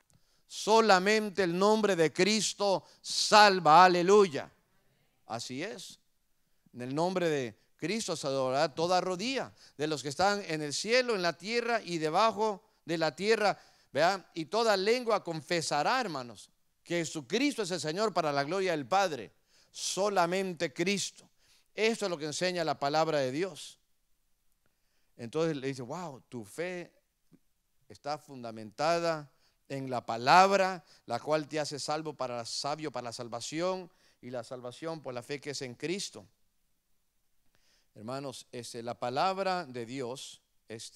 [SPEAKER 1] Solamente el nombre de Cristo salva. Aleluya. Así es. En el nombre de Cristo se adorará toda rodilla de los que están en el cielo, en la tierra y debajo de la tierra, ¿verdad? Y toda lengua confesará, hermanos, que Jesucristo es el Señor, para la gloria del Padre. Solamente Cristo. Esto es lo que enseña la palabra de Dios. Entonces le dice: wow, tu fe está fundamentada en la palabra, la cual te hace sabio para la salvación, y la salvación por la fe que es en Cristo. Hermanos, la palabra de Dios es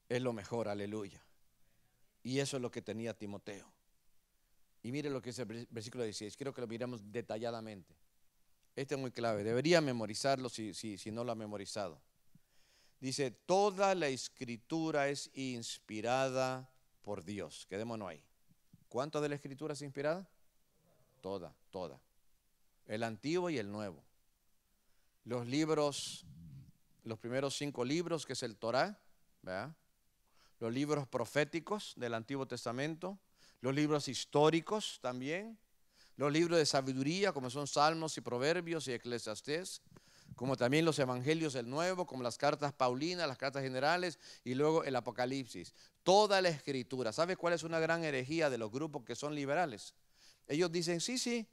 [SPEAKER 1] lo mejor, aleluya. Y eso es lo que tenía Timoteo. Y mire lo que dice el versículo 16. Quiero que lo miremos detalladamente. Este es muy clave. Debería memorizarlo si no lo ha memorizado. Dice: toda la Escritura es inspirada por Dios. Quedémonos ahí. ¿Cuánto de la Escritura es inspirada? toda. El Antiguo y el Nuevo. Los libros, los primeros 5 libros, que es el Torá, ¿verdad? Los libros proféticos del Antiguo Testamento, los libros históricos también, los libros de sabiduría, como son Salmos y Proverbios y Eclesiastés, como también los evangelios del Nuevo, como las cartas paulinas, las cartas generales y luego el Apocalipsis. Toda la escritura. ¿Sabe cuál es una gran herejía de los grupos que son liberales? Ellos dicen, sí,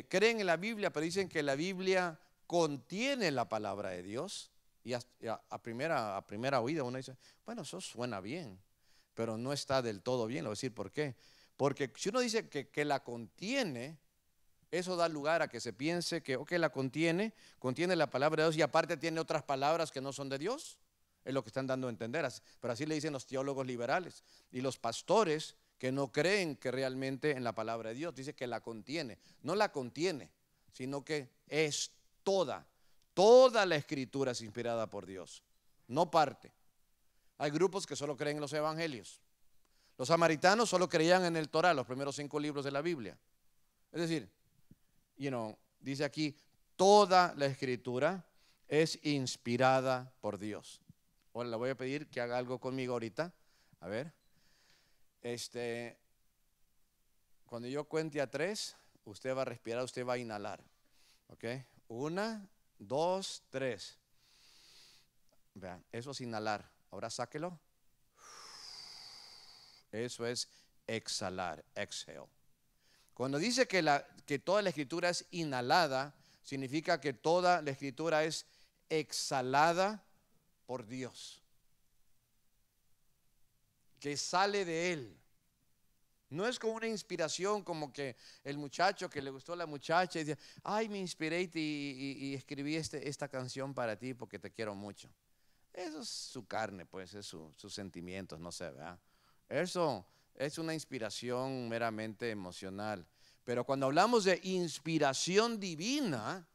[SPEAKER 1] creen en la Biblia, pero dicen que la Biblia contiene la palabra de Dios. Y a primera oída uno dice, bueno, eso suena bien, pero no está del todo bien. Le voy a decir por qué. Porque si uno dice que la contiene, eso da lugar a que se piense que, la contiene la palabra de Dios y aparte tiene otras palabras que no son de Dios. Es lo que están dando a entender. Pero así le dicen los teólogos liberales y los pastores que no creen que realmente en la palabra de Dios. Dice que la contiene. No la contiene, sino que es toda. Toda la escritura es inspirada por Dios, no parte. Hay grupos que solo creen en los evangelios. Los samaritanos solo creían en el Torá, los primeros 5 libros de la Biblia. Es decir, dice aquí, toda la escritura es inspirada por Dios. Ahora le voy a pedir que haga algo conmigo ahorita. A ver. Cuando yo cuente a 3, usted va a respirar, usted va a inhalar. ¿Ok? 1, 2, 3. Vean, eso es inhalar. Ahora sáquelo. Eso es exhalar, exhale. Cuando dice que toda la escritura es inhalada, significa que toda la escritura es exhalada por Dios. Que sale de Él. No es como una inspiración, como que el muchacho que le gustó a la muchacha y dice, ay, me inspiré y escribí esta canción para ti porque te quiero mucho. Eso es su carne, pues, es sus sentimientos, no sé, ¿verdad? Eso es una inspiración meramente emocional. Pero cuando hablamos de inspiración divina,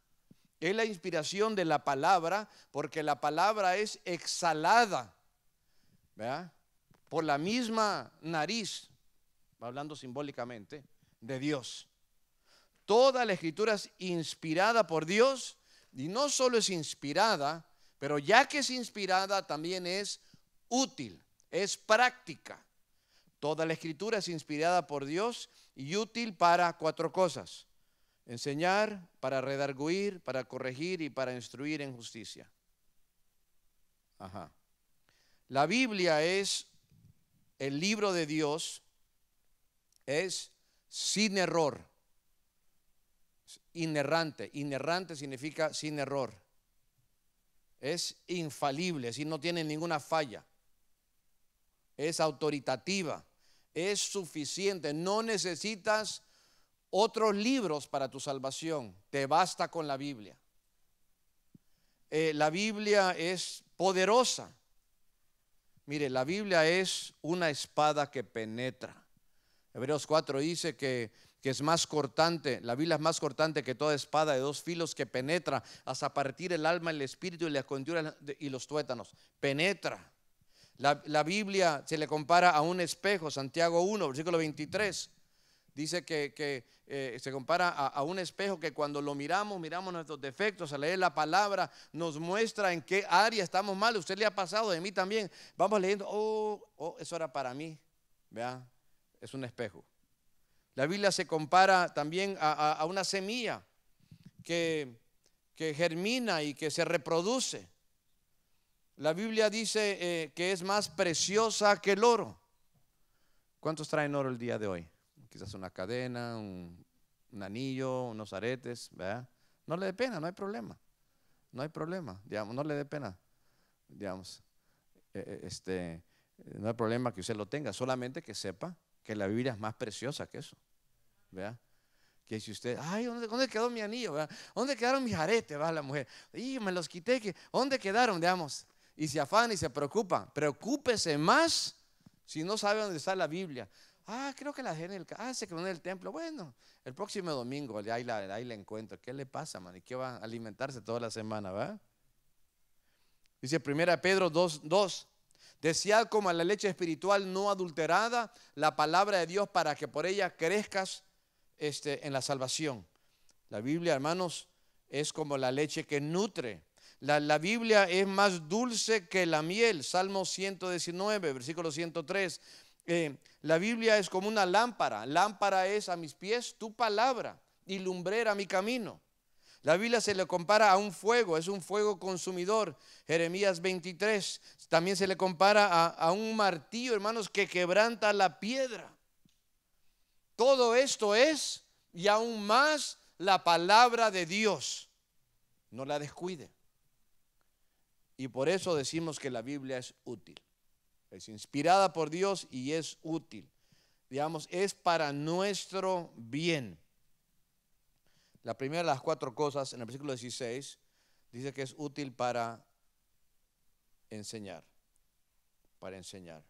[SPEAKER 1] es la inspiración de la palabra, porque la palabra es exhalada, ¿verdad? Por la misma nariz, hablando simbólicamente, de Dios. Toda la escritura es inspirada por Dios y no solo es inspirada, pero ya que es inspirada también es útil, es práctica. Toda la escritura es inspirada por Dios y útil para 4 cosas: enseñar, para redarguir, para corregir y para instruir en justicia. La Biblia es el libro de Dios, es sin error, inerrante. Inerrante significa sin error. Es infalible, es decir, no tiene ninguna falla. Es autoritativa, es suficiente. No necesitas otros libros para tu salvación, te basta con la Biblia. La Biblia es poderosa. Mire, la Biblia es una espada que penetra. Hebreos 4 dice que es más cortante, la Biblia es más cortante que toda espada de 2 filos que penetra hasta partir el alma, el espíritu y las coyunturas y los tuétanos. Penetra. La Biblia se le compara a un espejo. Santiago 1, versículo 23. Dice que se compara a un espejo que cuando lo miramos nuestros defectos. Al leer la palabra nos muestra en qué área estamos mal. Usted le ha pasado, de mí también. Vamos leyendo, eso era para mí. Vea, es un espejo. La Biblia se compara también a una semilla que germina y que se reproduce. La Biblia dice que es más preciosa que el oro. ¿Cuántos traen oro el día de hoy? Quizás una cadena, un anillo, unos aretes, ¿verdad? No le dé pena, no hay problema. No hay problema, digamos, no le dé pena, digamos. No hay problema que usted lo tenga, solamente que sepa que la Biblia es más preciosa que eso, ¿verdad? Que si usted, ay, ¿dónde quedó mi anillo? ¿Verdad? ¿Dónde quedaron mis aretes? Va la mujer, y me los quité, ¿dónde quedaron? Digamos. Y se afana y se preocupa. Preocúpese más si no sabe dónde está la Biblia. Creo que la gente se quedó en el templo. Bueno, el próximo domingo ahí la encuentro. ¿Qué le pasa, man? ¿Y qué va a alimentarse toda la semana, va? Dice 1 Pedro 2:2. Desead como a la leche espiritual no adulterada la palabra de Dios para que por ella crezcas en la salvación. La Biblia, hermanos, es como la leche que nutre. La Biblia es más dulce que la miel. Salmo 119, versículo 103. La Biblia es como una lámpara. Lámpara es a mis pies tu palabra y lumbrera mi camino. La Biblia se le compara a un fuego, es un fuego consumidor. Jeremías 23. También se le compara a un martillo, hermanos, que quebranta la piedra. Todo esto es, y aún más, la palabra de Dios. No la descuide. Y por eso decimos que la Biblia es útil. Es inspirada por Dios y es útil. Digamos, es para nuestro bien. La primera de las 4 cosas en el versículo 16 dice que es útil para enseñar. Para enseñar.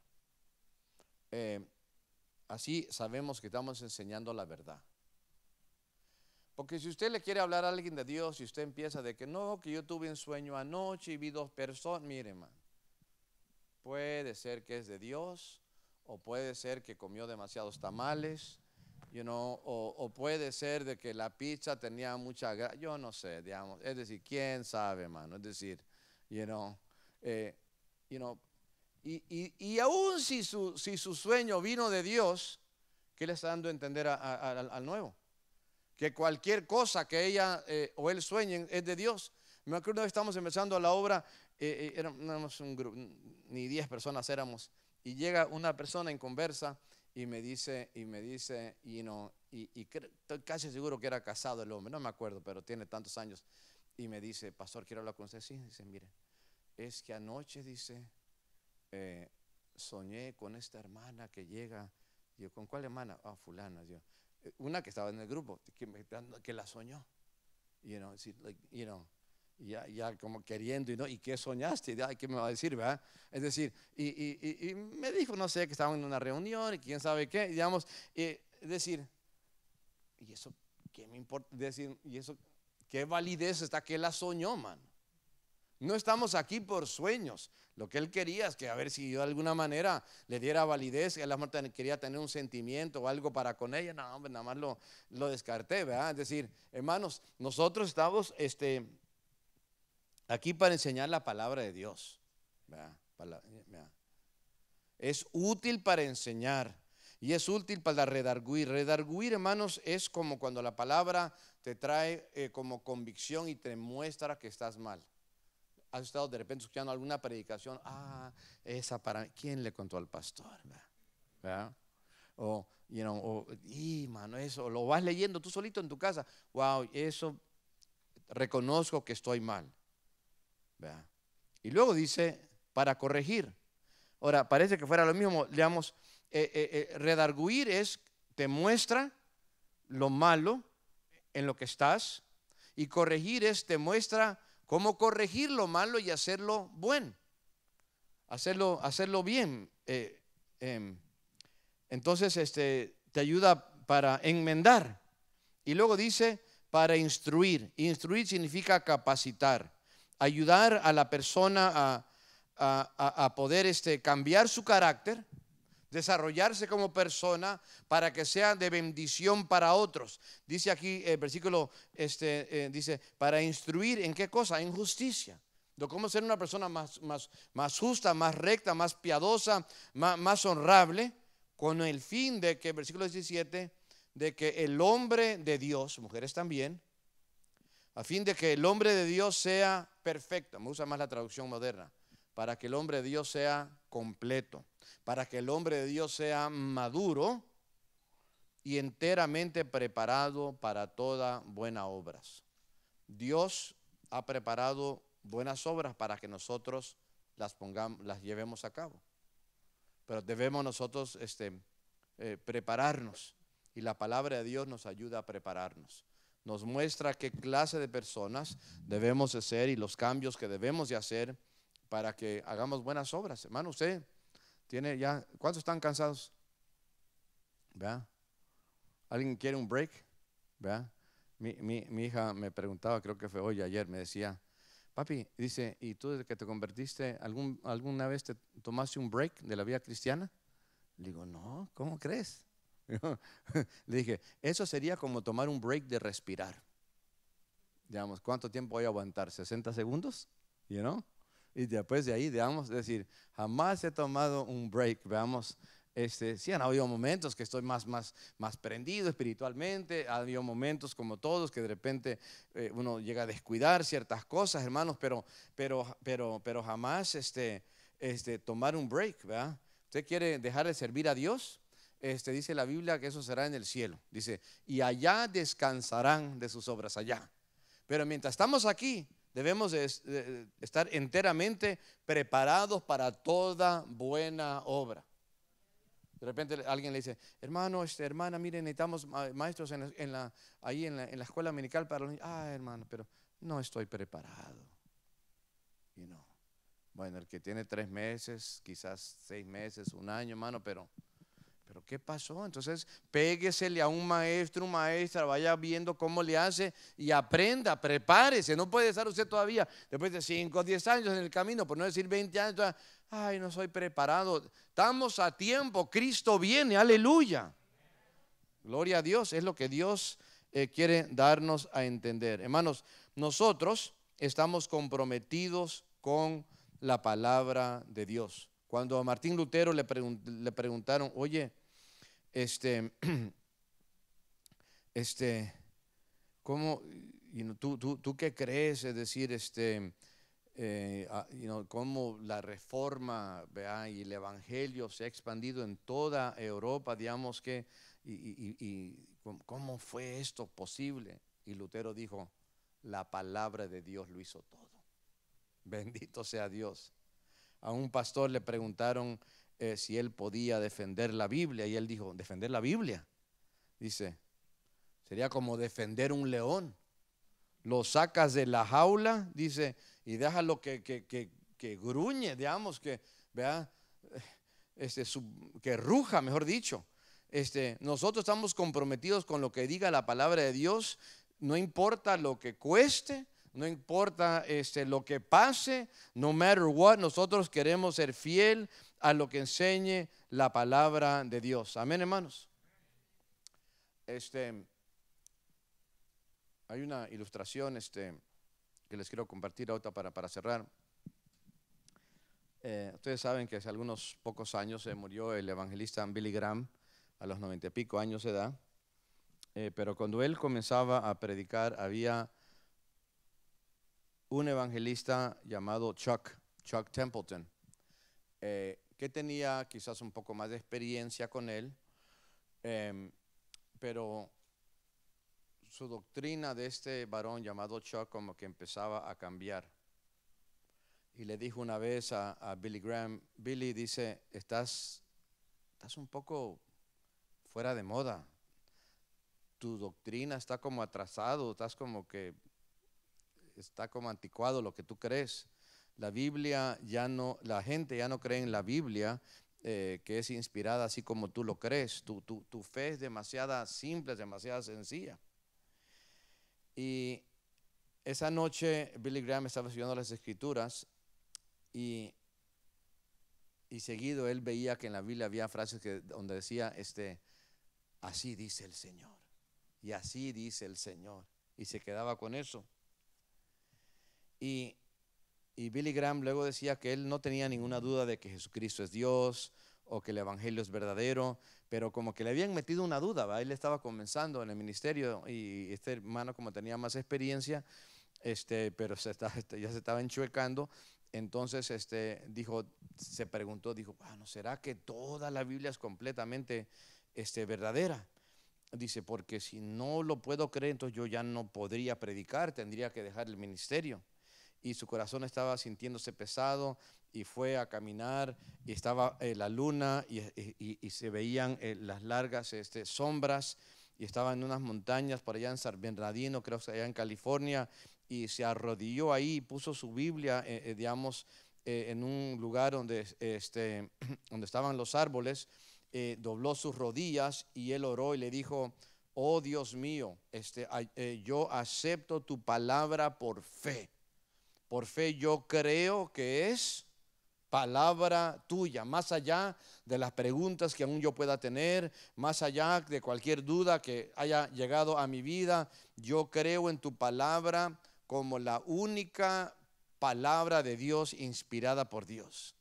[SPEAKER 1] Así sabemos que estamos enseñando la verdad. Porque si usted le quiere hablar a alguien de Dios y usted empieza de que no, que yo tuve un sueño anoche y vi 2 personas, mire, man, puede ser que es de Dios, o puede ser que comió demasiados tamales, o puede ser de que la pizza tenía mucha grasa, yo no sé, digamos, es decir, quién sabe, hermano, es decir, y aún si su sueño vino de Dios, ¿qué le está dando a entender al nuevo? Que cualquier cosa que ella o él sueñen es de Dios. Me acuerdo que estábamos empezando la obra, éramos un grupo, ni 10 personas éramos, y llega una persona en conversa y me dice, estoy casi seguro que era casado el hombre, no me acuerdo, pero tiene tantos años, y me dice, pastor, quiero hablar con usted. Sí, dice, mire, es que anoche, dice, soñé con esta hermana que llega. Yo, ¿con cuál hermana? Ah, fulana. Yo, una que estaba en el grupo, que la soñó. Ya como queriendo, ¿y qué soñaste? Ay, ¿qué me va a decir, verdad? Es decir, y me dijo, no sé, que estaba en una reunión y quién sabe qué, digamos, es decir, ¿y eso qué me importa? Decir, ¿y eso qué validez está que la soñó, man? No estamos aquí por sueños. Lo que él quería es que a ver si yo de alguna manera le diera validez, que él quería tener un sentimiento o algo para con ella. No, hombre, nada más lo descarté, ¿verdad? Es decir, hermanos, nosotros estamos aquí para enseñar la palabra de Dios, ¿verdad? Es útil para enseñar y es útil para redarguir. Redarguir, hermanos, es como cuando la palabra te trae como convicción y te muestra que estás mal. Has estado de repente escuchando alguna predicación, esa para quién le contó al pastor, ¿verdad? Mano, eso, lo vas leyendo tú solito en tu casa, wow, eso reconozco que estoy mal, ¿verdad? Y luego dice, para corregir. Ahora, parece que fuera lo mismo, digamos, redarguir te muestra lo malo en lo que estás, y corregir te muestra cómo corregir lo malo y hacerlo bueno, hacerlo bien. Entonces, te ayuda para enmendar. Y luego dice, para instruir. Instruir significa capacitar, ayudar a la persona a poder cambiar su carácter, desarrollarse como persona para que sea de bendición para otros. Dice aquí el versículo, dice, para instruir ¿en qué cosa? En justicia. De cómo ser una persona más justa, más recta, más piadosa, más honrable, con el fin de que, versículo 17, de que el hombre de Dios, mujeres también, a fin de que el hombre de Dios sea perfecto. Me gusta más la traducción moderna. Para que el hombre de Dios sea completo, para que el hombre de Dios sea maduro y enteramente preparado para toda buena obra. Dios ha preparado buenas obras para que nosotros las llevemos a cabo. Pero debemos nosotros prepararnos, y la palabra de Dios nos ayuda a prepararnos. Nos muestra qué clase de personas debemos de ser y los cambios que debemos de hacer para que hagamos buenas obras. Hermano, usted tiene ya, ¿cuántos están cansados? ¿Verdad? ¿Alguien quiere un break? ¿Verdad? Mi hija me preguntaba, creo que fue hoy, ayer, me decía, papi, dice, ¿y tú desde que te convertiste, alguna vez te tomaste un break de la vida cristiana? Le digo, no, ¿cómo crees? Le dije, eso sería como tomar un break de respirar. Digamos, ¿cuánto tiempo voy a aguantar? ¿60 segundos? You know? Y después de ahí, digamos, es decir, jamás he tomado un break, veamos. Sí, han habido momentos que estoy más prendido espiritualmente, ha habido momentos como todos que de repente uno llega a descuidar ciertas cosas, hermanos, pero jamás tomar un break, ¿verdad? ¿Usted quiere dejar de servir a Dios? Dice la Biblia que eso será en el cielo. Dice, y allá descansarán de sus obras allá. Pero mientras estamos aquí, debemos de estar enteramente preparados para toda buena obra. De repente alguien le dice, hermano, hermana, miren, necesitamos maestros ahí en la escuela dominical para los niños. Ah, hermano, pero no estoy preparado. Bueno, el que tiene 3 meses, quizás 6 meses, un año, hermano, pero ¿qué pasó? Entonces, péguesele a un maestro, una maestra, vaya viendo cómo le hace y aprenda, prepárese. No puede estar usted todavía, después de 5 o 10 años en el camino, por no decir 20 años, ay, no soy preparado. Estamos a tiempo, Cristo viene, aleluya. Gloria a Dios, es lo que Dios quiere darnos a entender. Hermanos, nosotros estamos comprometidos con la palabra de Dios. Cuando a Martín Lutero le preguntaron, oye, ¿cómo, tú qué crees? Es decir, cómo la reforma, ¿verdad? Y el evangelio se ha expandido en toda Europa, digamos que, y ¿cómo fue esto posible? Y Lutero dijo, la palabra de Dios lo hizo todo. Bendito sea Dios. A un pastor le preguntaron si él podía defender la Biblia y él dijo, ¿defender la Biblia? Dice, sería como defender un león. Lo sacas de la jaula, dice, y déjalo que gruñe, digamos, que, vea, que ruja, mejor dicho. Nosotros estamos comprometidos con lo que diga la palabra de Dios, no importa lo que cueste. No importa lo que pase, no matter what, nosotros queremos ser fiel a lo que enseñe la palabra de Dios. Amén, hermanos. Hay una ilustración que les quiero compartir ahorita para cerrar. Ustedes saben que hace algunos pocos años se murió el evangelista Billy Graham a los 90 y pico años de edad. Pero cuando él comenzaba a predicar había un evangelista llamado Chuck Templeton, que tenía quizás un poco más de experiencia con él, pero su doctrina de este varón llamado Chuck como que empezaba a cambiar. Y le dijo una vez a Billy Graham, Billy, dice, estás un poco fuera de moda, tu doctrina está como atrasado, está como anticuado lo que tú crees. La Biblia la gente ya no cree en la Biblia, que es inspirada así como tú lo crees. Tu fe es demasiado simple, es demasiado sencilla. Y esa noche Billy Graham estaba estudiando las escrituras y seguido él veía que en la Biblia había frases donde decía, así dice el Señor, y así dice el Señor, y se quedaba con eso. Y Billy Graham luego decía que él no tenía ninguna duda de que Jesucristo es Dios o que el evangelio es verdadero, pero como que le habían metido una duda, ¿va? Él estaba comenzando en el ministerio y este hermano, como tenía más experiencia, pero ya se estaba enchuecando. Entonces se preguntó, dijo, bueno, ¿será que toda la Biblia es completamente verdadera? Dice, porque si no lo puedo creer, entonces yo ya no podría predicar, tendría que dejar el ministerio. Y su corazón estaba sintiéndose pesado y fue a caminar y estaba la luna y se veían las largas sombras, y estaba en unas montañas por allá en San Bernardino, creo que allá en California, y se arrodilló ahí y puso su Biblia, digamos, en un lugar donde estaban los árboles, dobló sus rodillas y él oró y le dijo, oh Dios mío, yo acepto tu palabra por fe. Por fe yo creo que es palabra tuya, más allá de las preguntas que aún yo pueda tener, más allá de cualquier duda que haya llegado a mi vida. Yo creo en tu palabra como la única palabra de Dios inspirada por Dios.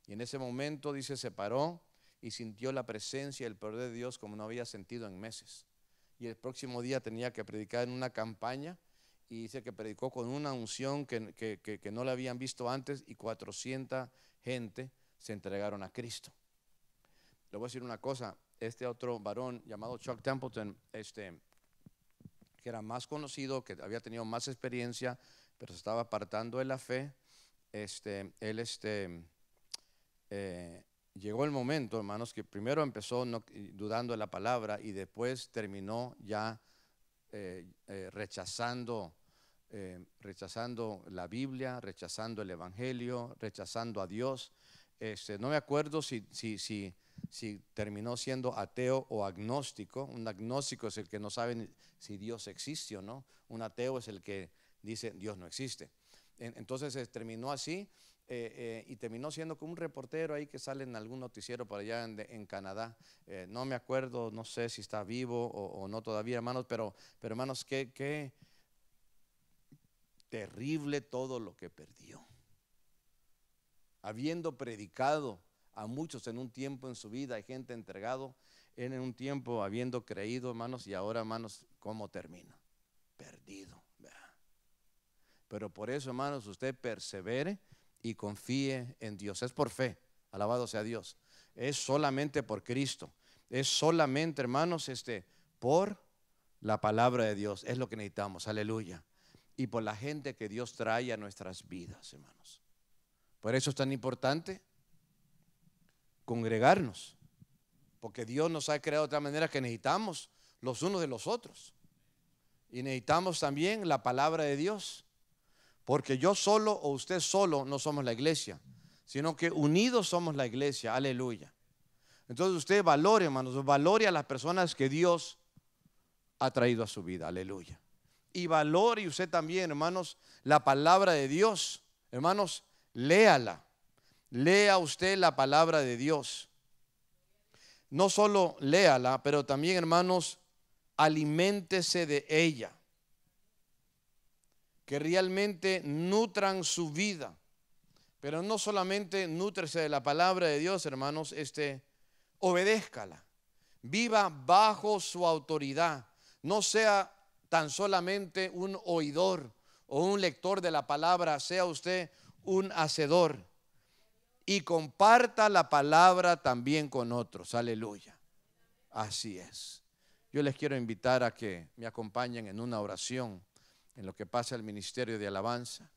[SPEAKER 1] Y en ese momento, dice, se paró y sintió la presencia y el poder de Dios como no había sentido en meses. Y el próximo día tenía que predicar en una campaña, y dice que predicó con una unción que no la habían visto antes, y 400 gente se entregaron a Cristo. Le voy a decir una cosa, este otro varón llamado Chuck Templeton, que era más conocido, que había tenido más experiencia, pero se estaba apartando de la fe, llegó el momento, hermanos, que primero empezó dudando de la palabra y después terminó ya rechazando la Biblia, rechazando el Evangelio, rechazando a Dios. No me acuerdo si terminó siendo ateo o agnóstico. Un agnóstico es el que no sabe si Dios existe o no. Un ateo es el que dice Dios no existe. Entonces terminó así. Y terminó siendo como un reportero ahí que sale en algún noticiero por allá en Canadá. No me acuerdo, no sé si está vivo o no todavía, hermanos, pero hermanos, qué terrible todo lo que perdió. Habiendo predicado a muchos en un tiempo en su vida, hay gente entregado en un tiempo, habiendo creído, hermanos, y ahora, hermanos, ¿cómo termina? Perdido. Pero por eso, hermanos, usted persevere y confíe en Dios. Es por fe, alabado sea Dios. Es solamente por Cristo. Es solamente, hermanos, por la palabra de Dios. Es lo que necesitamos, aleluya. Y por la gente que Dios trae a nuestras vidas, hermanos. Por eso es tan importante congregarnos, porque Dios nos ha creado de tal manera que necesitamos los unos de los otros. Y necesitamos también la palabra de Dios. Porque yo solo o usted solo no somos la iglesia, sino que unidos somos la iglesia, aleluya. Entonces usted valore, hermanos, valore a las personas que Dios ha traído a su vida, aleluya. Y valore usted también, hermanos, la palabra de Dios. Hermanos, léala. Lea usted la palabra de Dios. No solo léala, pero también, hermanos, aliméntese de ella. Que realmente nutran su vida. Pero no solamente nútrese de la palabra de Dios, hermanos, obedézcala. Viva bajo su autoridad. No sea tan solamente un oidor o un lector de la palabra, sea usted un hacedor. Y comparta la palabra también con otros, aleluya. Así es. Yo les quiero invitar a que me acompañen en una oración en lo que pasa el ministerio de alabanza.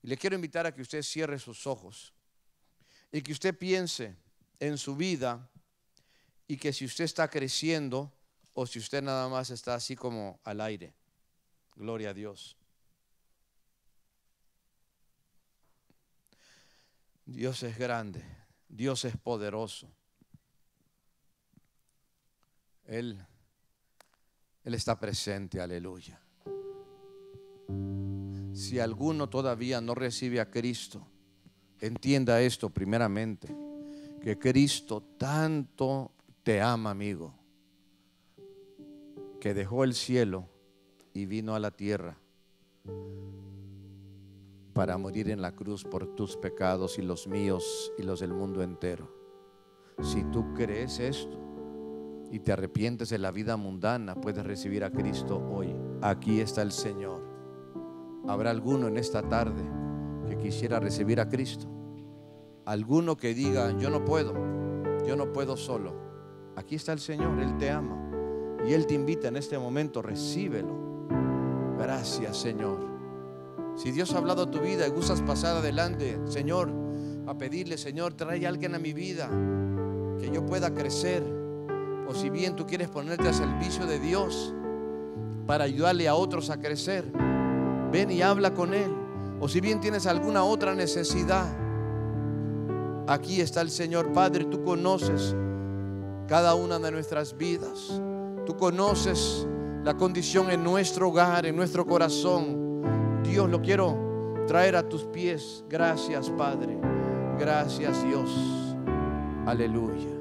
[SPEAKER 1] Y le quiero invitar a que usted cierre sus ojos y que usted piense en su vida, y que si usted está creciendo o si usted nada más está así como al aire. Gloria a Dios. Dios es grande, Dios es poderoso. Él está presente, aleluya. Si alguno todavía no recibe a Cristo, entienda esto primeramente, que Cristo tanto te ama, amigo, que dejó el cielo y vino a la tierra para morir en la cruz por tus pecados y los míos y los del mundo entero. Si tú crees esto y te arrepientes de la vida mundana, puedes recibir a Cristo hoy. Aquí está el Señor. ¿Habrá alguno en esta tarde que quisiera recibir a Cristo? Alguno que diga, yo no puedo solo. Aquí está el Señor, Él te ama y Él te invita en este momento, recíbelo. Gracias, Señor. Si Dios ha hablado a tu vida y gustas pasar adelante, Señor, a pedirle, Señor, trae a alguien a mi vida que yo pueda crecer. O si bien tú quieres ponerte al servicio de Dios para ayudarle a otros a crecer, ven y habla con Él. O si bien tienes alguna otra necesidad, aquí está el Señor. Padre, tú conoces cada una de nuestras vidas. Tú conoces la condición en nuestro hogar, en nuestro corazón. Dios, lo quiero traer a tus pies. Gracias, Padre. Gracias, Dios. Aleluya.